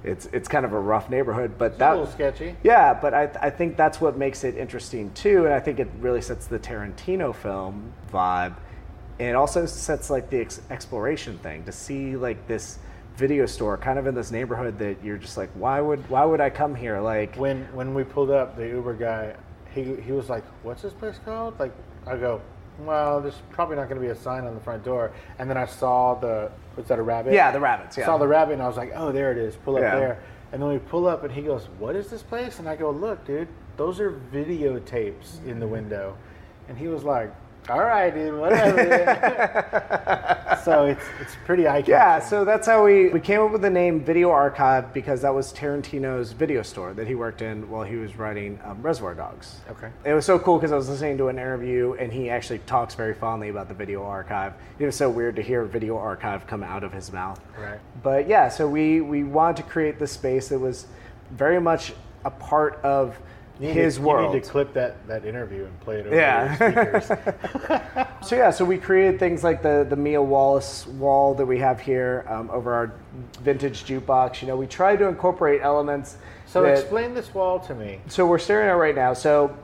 it's kind of a rough neighborhood, but it's a little sketchy. Yeah, but I think that's what makes it interesting too, and I think it really sets the Tarantino film vibe. And it also sets like the exploration thing to see like this video store kind of in this neighborhood that you're just like, why would I come here? Like when we pulled up, the Uber guy, he was like, what's this place called? Like, I go, well, there's probably not going to be a sign on the front door. And then I saw was that a rabbit? Yeah, the rabbits. Yeah. I saw the rabbit and I was like, oh, there it is. Pull up there. And then we pull up and he goes, what is this place? And I go, look, dude, those are videotapes in the window. And he was like, all right, dude, whatever. So it's pretty eye-catching. Yeah, so that's how we came up with the name Video Archive, because that was Tarantino's video store that he worked in while he was writing Reservoir Dogs. Okay. It was so cool because I was listening to an interview and he actually talks very fondly about the Video Archive. It was so weird to hear Video Archive come out of his mouth. Right. But yeah, so we wanted to create this space that was very much a part of his world. You need to clip that interview and play it over your speakers. So we created things like the Mia Wallace wall that we have here over our vintage jukebox. You know, we tried to incorporate elements. So explain this wall to me. So we're staring at it right now. So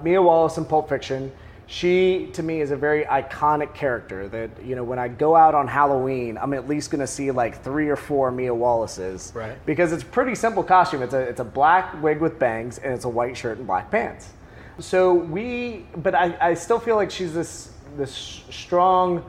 Mia Wallace in Pulp Fiction, she, to me, is a very iconic character that, you know, when I go out on Halloween, I'm at least going to see like 3 or 4 Mia Wallaces. Right. Because it's a pretty simple costume. It's a black wig with bangs, and it's a white shirt and black pants. So but I still feel like she's this strong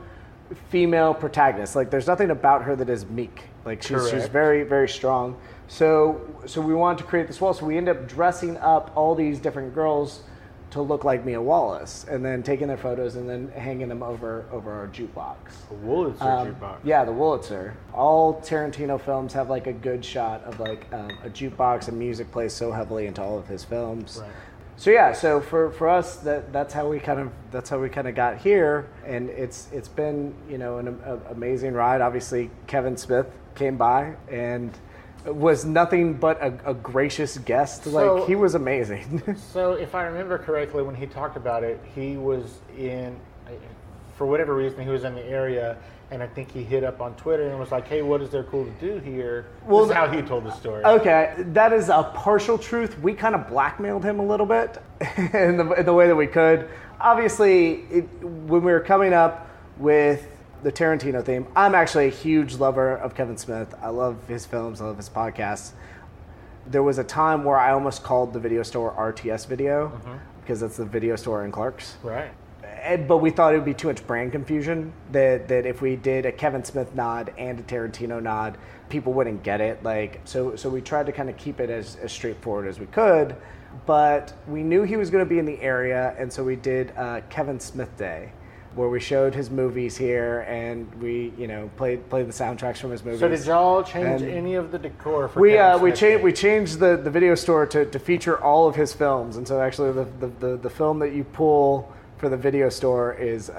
female protagonist. Like, there's nothing about her that is meek. Like, she's very, very strong. So we wanted to create this wall. So we ended up dressing up all these different girls to look like Mia Wallace, and then taking their photos and then hanging them over our jukebox. The Wurlitzer jukebox. Yeah, the Wurlitzer. All Tarantino films have like a good shot of like a jukebox, and music plays so heavily into all of his films. Right. So yeah, so for us that's how we kind of got here, and it's been, you know, an amazing ride. Obviously, Kevin Smith came by and was nothing but a gracious guest. Like, he was amazing. So if I remember correctly, when he talked about it, he was for whatever reason, he was in the area, and I think he hit up on Twitter and was like, hey, what is there cool to do here? Well, this is how he told the story. Okay, that is a partial truth. We kind of blackmailed him a little bit in the way that we could. Obviously, when we were coming up with the Tarantino theme, I'm actually a huge lover of Kevin Smith. I love his films, I love his podcasts. There was a time where I almost called the video store RTS Video, because it's the video store in Clark's. Right. But we thought it would be too much brand confusion, that if we did a Kevin Smith nod and a Tarantino nod, people wouldn't get it. Like, so we tried to kind of keep it as straightforward as we could, but we knew he was going to be in the area, and so we did Kevin Smith Day, where we showed his movies here, and we, you know, played the soundtracks from his movies. So did y'all change any of the decor for Kevin Smith? We changed the video store to feature all of his films, and so actually the film that you pull for the video store is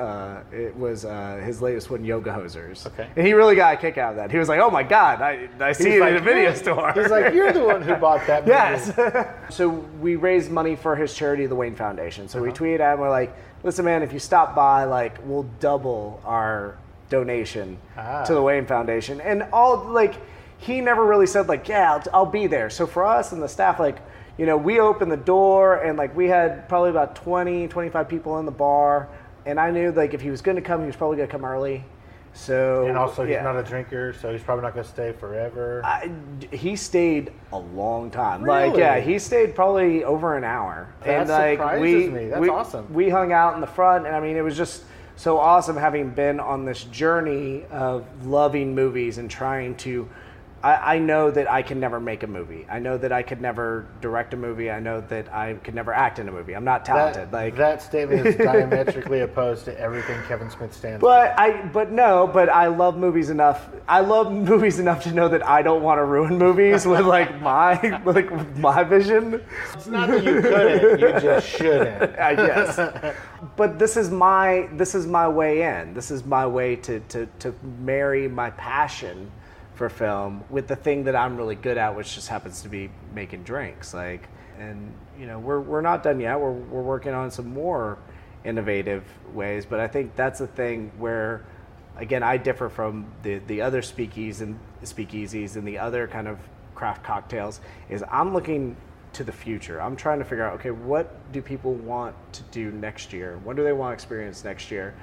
his latest one, Yoga Hosers. Okay. And he really got a kick out of that. He was like, oh my God, I see it in a video store. He's like, you're the one who bought that movie. Yes. So we raised money for his charity, the Wayne Foundation. So we tweeted at him, we're like, listen, man, if you stop by, like, we'll double our donation to the Wayne Foundation. And he never really said, like, yeah, I'll be there. So for us and the staff, like, you know, we opened the door, and like we had probably about 20, 25 people in the bar, and I knew like if he was going to come, he was probably going to come early. So, and also he's not a drinker, so he's probably not going to stay forever. He stayed a long time. Really? Like, yeah, he stayed probably over an hour. That surprises me. That's awesome. We hung out in the front, and I mean, it was just so awesome having been on this journey of loving movies and trying to. I know that I can never make a movie. I know that I could never direct a movie. I know that I could never act in a movie. I'm not talented. That statement is diametrically opposed to everything Kevin Smith stands for. But I love movies enough. I love movies enough to know that I don't want to ruin movies with my vision. It's not that you couldn't. You just shouldn't. I guess. But this is my way in. This is my way to marry my passion for film with the thing that I'm really good at, which just happens to be making drinks. Like, and you know, we're not done yet. We're working on some more innovative ways, but I think that's a thing where, again, I differ from the other speakeasies and the other kind of craft cocktails. Is I'm looking to the future. I'm trying to figure out, okay, what do people want to do next year? What do they want to experience next year?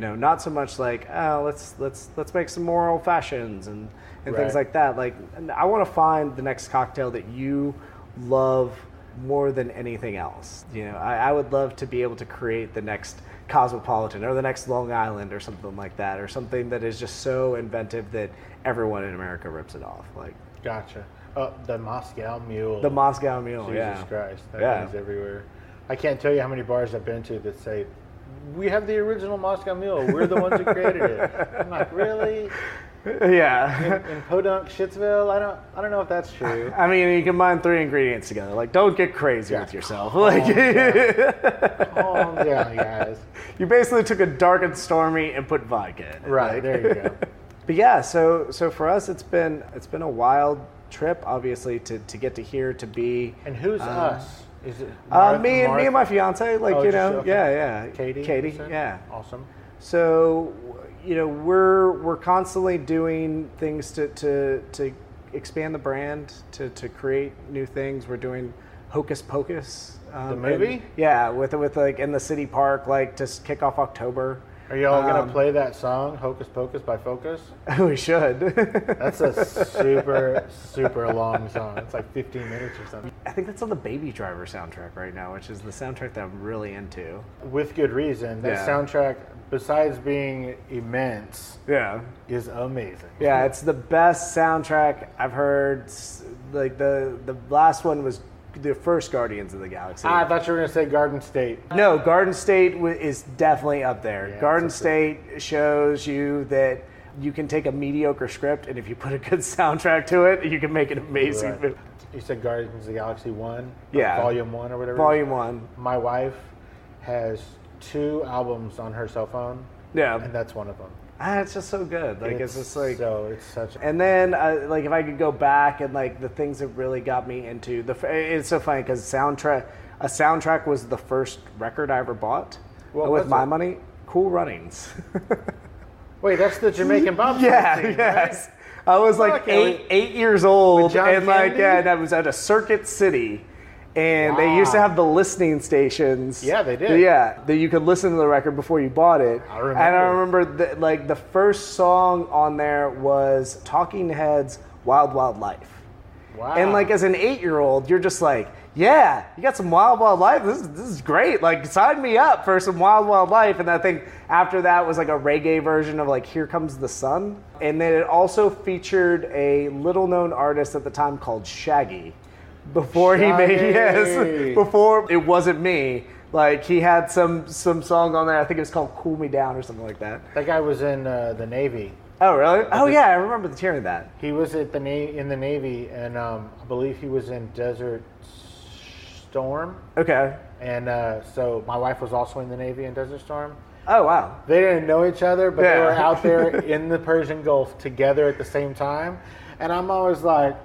Not so much like, oh, let's make some more old fashions and Right. things like that. Like, I want to find the next cocktail that you love more than anything else. I would love to be able to create the next Cosmopolitan or the next Long Island or something like that, or something that is just so inventive that everyone in America rips it off. Like, Gotcha. Oh, the Moscow Mule. the Moscow Mule. Jesus Christ, that Yeah. guy's everywhere. I can't tell you how many bars I've been to that say, "We have the original Moscow Mule. We're the ones who created it." I'm like, really? Yeah. In Podunk, Shittsville? I don't know if that's true. I mean, you combine 3 ingredients together. Like, don't get crazy with yourself. Calm down, guys. You basically took a dark and stormy and put vodka in it. Right, there you go. But yeah, so for us, it's been a wild trip, obviously, to get to here, to be. And who's us? Is it me and my fiance? Like, okay. yeah. Katie, yeah. Awesome. So, we're constantly doing things to expand the brand, to create new things. We're doing Hocus Pocus. The movie? With like in the city park, like to kick off October. Are y'all gonna play that song, Hocus Pocus by Focus? We should. That's a super long song. It's like 15 minutes or something. I think that's on the Baby Driver soundtrack right now, which is the soundtrack that I'm really into. With good reason. That soundtrack, besides being immense, is amazing. Yeah, it's the best soundtrack I've heard. Like the last one was the first Guardians of the Galaxy. I thought you were going to say Garden State. No, Garden State is definitely up there. Yeah, Garden State shows you that you can take a mediocre script, and if you put a good soundtrack to it, you can make an amazing Right. film. You said Guardians of the Galaxy 1? Yeah. Volume 1 or whatever? Volume 1. My wife has 2 albums on her cell phone, Yeah. and that's one of them. It's just so good. Like, it's just like... So, it's such... And then, like, if I could go back and, like, the things that really got me into... it's so funny because a soundtrack was the first record I ever bought with my money. Cool Runnings. Wait, that's the Jamaican Bobsled scene, yes. right? I was like eight years old, John and like Candy? and I was at a Circuit City, and they used to have the listening stations. Yeah, they did. Yeah, that you could listen to the record before you bought it. I remember. And I remember like the first song on there was Talking Heads' "Wild Wild Life." Wow. And like as an 8-year-old, you're just like, yeah, you got some Wild Wild Life. This is great. Like, sign me up for some Wild Wild Life. And I think after that was like a reggae version of like Here Comes the Sun. And then it also featured a little known artist at the time called Shaggy. Before he made before it wasn't me. Like, he had some song on there. I think it was called Cool Me Down or something like that. That guy was in the Navy. Oh, really? Oh, yeah, I remember hearing that. He was at in the Navy, and I believe he was in Desert Storm. Okay. And so my wife was also in the Navy in Desert Storm. Oh, wow. They didn't know each other, but they were out there in the Persian Gulf together at the same time. And I'm always like,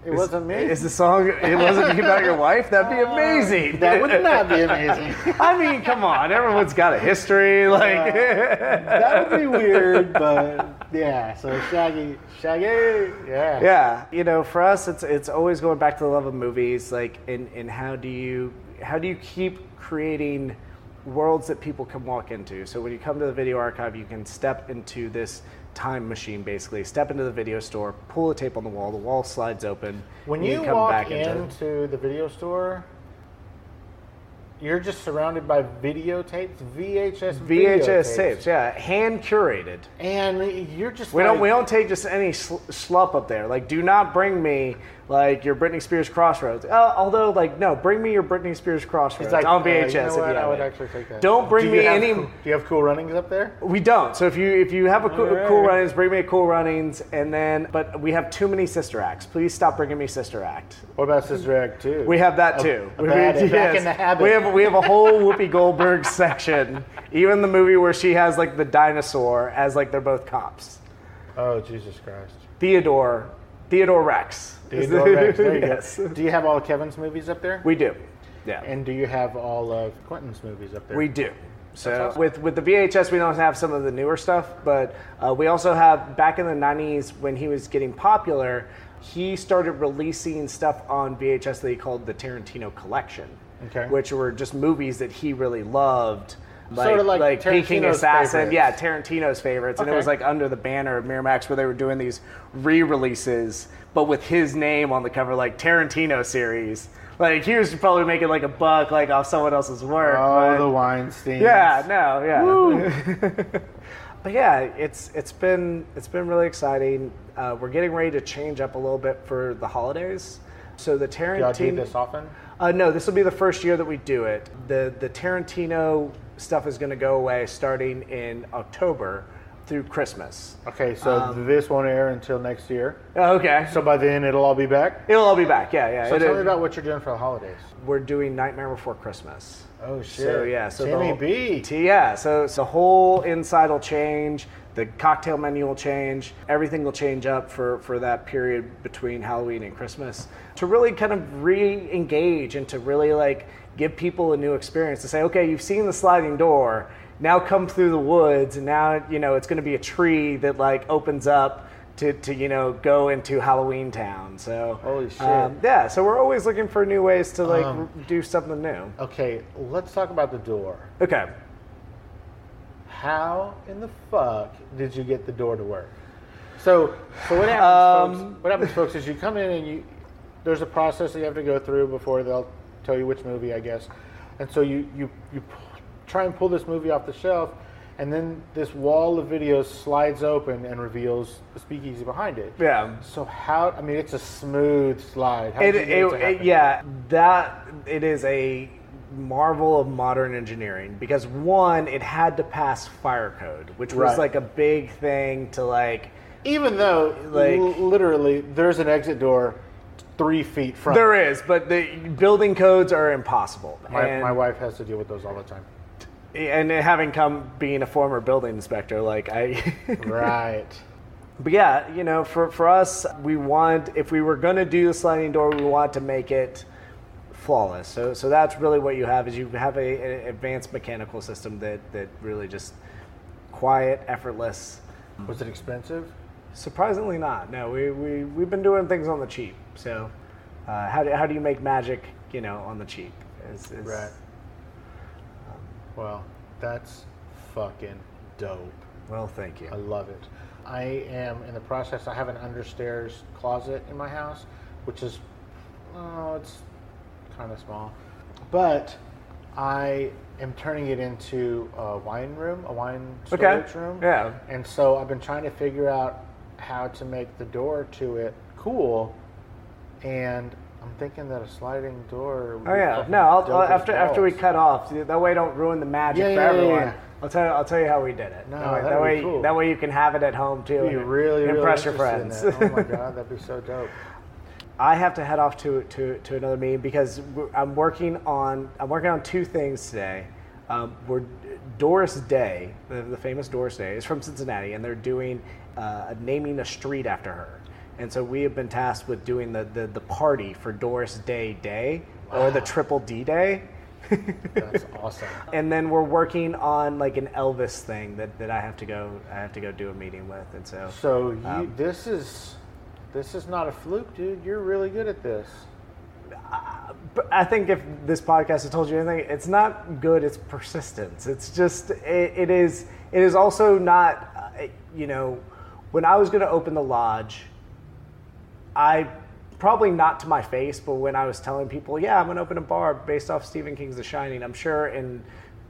it wasn't me. Is the song, it wasn't about your wife? That'd be amazing. That would not be amazing. I mean, come on. Everyone's got a history. Like, that would be weird, but yeah. So Shaggy, yeah. Yeah. You know, for us, it's always going back to the love of movies. Like, and how do you keep creating worlds that people can walk into? So when you come to the video archive, you can step into this time machine, basically. Step into the video store, pull a tape on the wall slides open. When you come walk back into the video store, you're just surrounded by videotapes, VHS tapes, yeah, hand curated. And you're just we don't take just any schlup up there. Like, do not bring me like your Britney Spears Crossroads. Although, like, no, bring me your Britney Spears Crossroads like, on VHS. You know if what? you I would it. actually take that. Don't bring me any. Do you have Cool Runnings up there? We don't. So if you have a Cool Runnings, bring me a Cool Runnings, and then. But we have too many Sister Acts. Please stop bringing me Sister Act. What about Sister Act 2? We have that too. Back in the habit. We have a whole Whoopi Goldberg section. Even the movie where she has like the dinosaur as like they're both cops. Oh, Jesus Christ. Theodore Rex. Theodore Rex, there you Yes. go. Do you have all of Kevin's movies up there? We do. Yeah. And do you have all of Quentin's movies up there? We do. So awesome. with the VHS, we don't have some of the newer stuff, but we also have, back in the 90s when he was getting popular, he started releasing stuff on VHS that he called the Tarantino Collection, Okay. which were just movies that he really loved. Sort of like Peking Tarantino's Assassin. favorites. Yeah, Tarantino's favorites. And it Okay. was like under the banner of Miramax where they were doing these re-releases, but with his name on the cover, like Tarantino series. Like he was probably making like $1 like off someone else's work. Oh, but- the Weinstein. Yeah, no, yeah. But yeah, it's been really exciting. We're getting ready to change up a little bit for the holidays. So the Tarantino. Y'all do this often? No, this will be the first year that we do it. The Tarantino stuff is going to go away starting in October through Christmas. Okay, so this won't air until next year. Okay. So by then it'll all be back? It'll all be back, yeah. So tell me about what you're doing for the holidays. We're doing Nightmare Before Christmas. Oh, shit. So yeah, so Timmy B. So the whole inside will change. The cocktail menu will change. Everything will change up for that period between Halloween and Christmas to really kind of re-engage and to really like give people a new experience. To say, okay, you've seen the sliding door. Now come through the woods, and now it's going to be a tree that like opens up to go into Halloween Town. So holy shit. Yeah. So we're always looking for new ways to like do something new. Okay, let's talk about the door. Okay. How in the fuck did you get the door to work? So what happens, folks? What happens, folks, is you come in and there's a process that you have to go through before they'll tell you which movie, I guess. And so you try and pull this movie off the shelf, and then this wall of videos slides open and reveals the speakeasy behind it. Yeah. So it's a smooth slide. How It did you get it to happen? it is a marvel of modern engineering because one, it had to pass fire code, which was Right. like a big thing to like. Even though, Like- literally, there's an exit door 3 feet from There is, but the building codes are impossible. My wife has to deal with those all the time. And having being a former building inspector, like I. Right. But yeah, for us, if we were going to do the sliding door, we want to make it flawless. So that's really what you have is you have an advanced mechanical system that really just quiet, effortless. Was it expensive? Surprisingly not. No, we've been doing things on the cheap. So how do you make magic, on the cheap? Right. Well, that's fucking dope. Well, thank you. I love it. I am in the process. I have an understairs closet in my house, which is, it's kind of small. But I am turning it into a wine room, a wine storage room. Yeah. And so I've been trying to figure out how to make the door to it cool. And I'm thinking that a sliding door would Oh be yeah, fucking no. dope as After we balls. cut off, that way don't ruin the magic Yeah, for yeah, everyone. yeah. I'll tell you how we did it. No, that that'd way be cool. that way you can have it at home too. I'd be and really impress your interested friends. in that. Oh my god, that'd be so dope. I have to head off to another meeting because I'm working on 2 things today. We're Doris Day, the famous Doris Day, is from Cincinnati, and they're doing naming a street after her. And so we have been tasked with doing the party for Doris Day, or the Triple D Day. That's awesome. And then we're working on like an Elvis thing that I have to go do a meeting with, and so. So this is not a fluke, dude. You're really good at this. But I think if this podcast has told you anything, it's not good. It's persistence. It's just it is also not. When I was going to open the lodge, I probably not to my face, but when I was telling people, yeah, I'm going to open a bar based off Stephen King's The Shining, I'm sure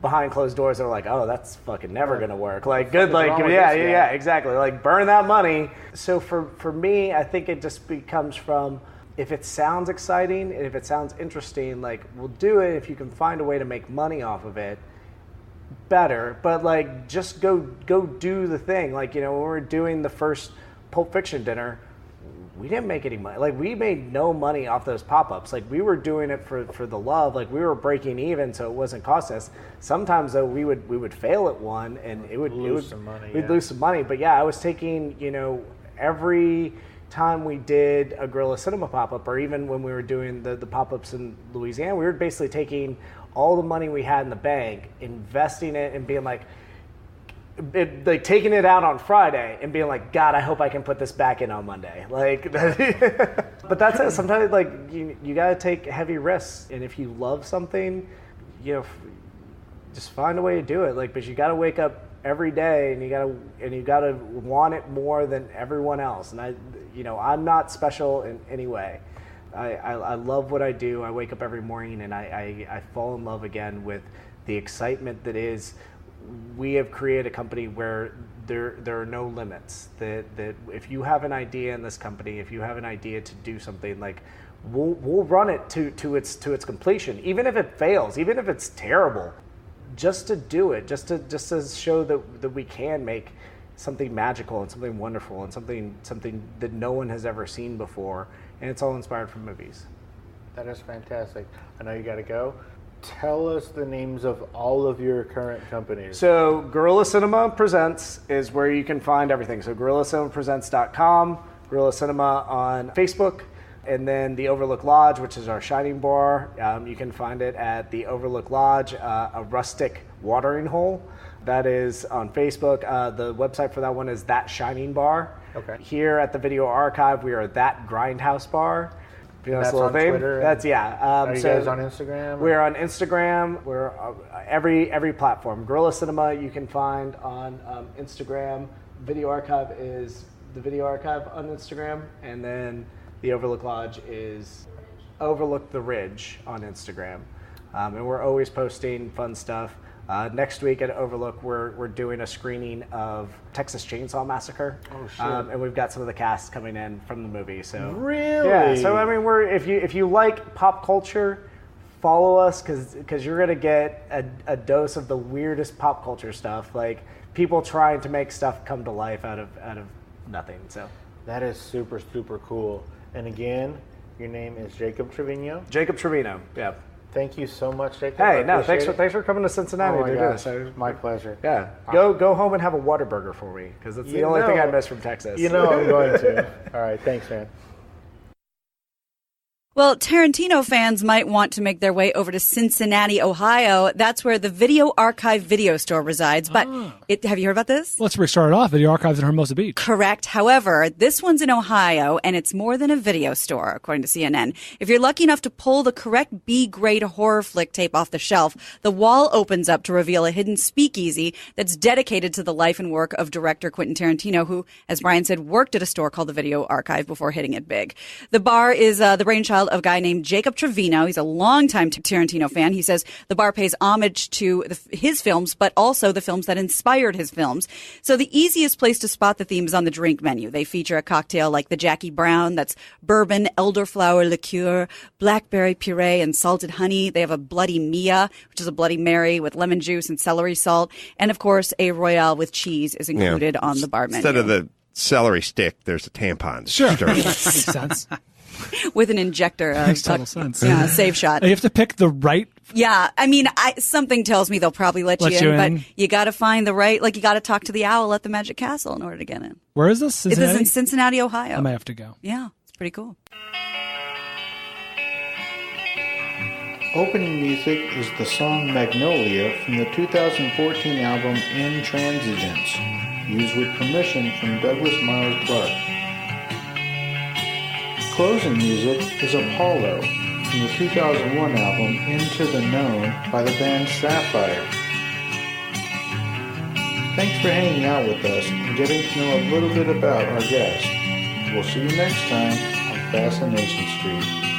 behind closed doors they're like, oh, that's fucking never going to work. Like good, like yeah, exactly. Like burn that money. So for me, I think it just becomes from. If it sounds exciting and if it sounds interesting, like we'll do it. If you can find a way to make money off of it, better. But like just go do the thing. Like when we were doing the first Pulp Fiction dinner, we didn't make any money. Like we made no money off those pop-ups. Like we were doing it for the love. Like we were breaking even, so it wasn't cost us. Sometimes though we would fail at one and we'd lose some money. But yeah, I was taking every time we did a Guerrilla Cinema pop-up, or even when we were doing the pop-ups in Louisiana, we were basically taking all the money we had in the bank, investing it, and being like taking it out on Friday and being like, God, I hope I can put this back in on Monday. Like, but that's it. Sometimes like you got to take heavy risks, and if you love something, just find a way to do it. Like, but you got to wake up every day, and you got to want it more than everyone else. And I'm not special in any way. I love what I do. I wake up every morning, and I fall in love again with the excitement that is. We have created a company where there are no limits. That if you have an idea in this company, if you have an idea to do something, like, we'll run it to its completion, even if it fails, even if it's terrible. Just to do it, just to show that we can make something magical and something wonderful and something that no one has ever seen before, and it's all inspired from movies. That is fantastic. I know you got to go. Tell us the names of all of your current companies. So Gorilla Cinema Presents is where you can find everything. So GorillaCinemaPresents.com, Gorilla Cinema on Facebook, and then the Overlook Lodge, which is our shining bar. You can find it at the Overlook Lodge, a rustic watering hole. That is on Facebook. The website for that one is That Shining Bar. Okay. Here at the Video Archive, we are That Grindhouse Bar. That's on Twitter. That's Are you guys on Instagram? We're on Instagram. We're every platform. Gorilla Cinema you can find on Instagram. Video Archive is the Video Archive on Instagram, and then the Overlook Lodge is Overlook the Ridge on Instagram, and we're always posting fun stuff. Next week at Overlook, we're doing a screening of Texas Chainsaw Massacre. Oh, shit. And we've got some of the cast coming in from the movie. So really, yeah. So I mean, if you like pop culture, follow us because you're gonna get a dose of the weirdest pop culture stuff, like people trying to make stuff come to life out of nothing. So that is super, super cool. And again, your name is Jacob Trevino. Jacob Trevino. Yeah. Thank you so much, Jacob. Hey, no, thanks for coming to Cincinnati. Oh my to gosh, do this. my pleasure. Yeah, go home and have a Whataburger for me because it's the only thing I miss from Texas. You know I'm going to. All right, thanks, man. Well, Tarantino fans might want to make their way over to Cincinnati, Ohio. That's where the Video Archive video store resides. But have you heard about this? Let's start it off. Video Archives in Hermosa Beach. Correct. However, this one's in Ohio, and it's more than a video store, according to CNN. If you're lucky enough to pull the correct B-grade horror flick tape off the shelf, the wall opens up to reveal a hidden speakeasy that's dedicated to the life and work of director Quentin Tarantino, who, as Brian said, worked at a store called the Video Archive before hitting it big. The bar is the brainchild of a guy named Jacob Trevino. He's a longtime Tarantino fan. He says the bar pays homage to his films, but also the films that inspired his films. So the easiest place to spot the theme is on the drink menu. They feature a cocktail like the Jackie Brown, that's bourbon, elderflower liqueur, blackberry puree, and salted honey. They have a Bloody Mia, which is a Bloody Mary with lemon juice and celery salt. And of course, a Royale with cheese is included on the bar menu. Instead of the celery stick, there's a tampon. Sure. Makes sense. With an injector. Makes total sense. Yeah, save shot. You have to pick the right. Yeah, I mean, something tells me they'll probably let you in, but you got to find the right, you got to talk to the owl at the Magic Castle in order to get in. Where is this? Cincinnati? It is in Cincinnati, Ohio. I might have to go. Yeah, it's pretty cool. Opening music is the song Magnolia from the 2014 album Intransigence, used with permission from Douglas Miles Clark. Closing music is Apollo from the 2001 album Into the Known by the band Sapphire. Thanks for hanging out with us and getting to know a little bit about our guest. We'll see you next time on Fascination Street.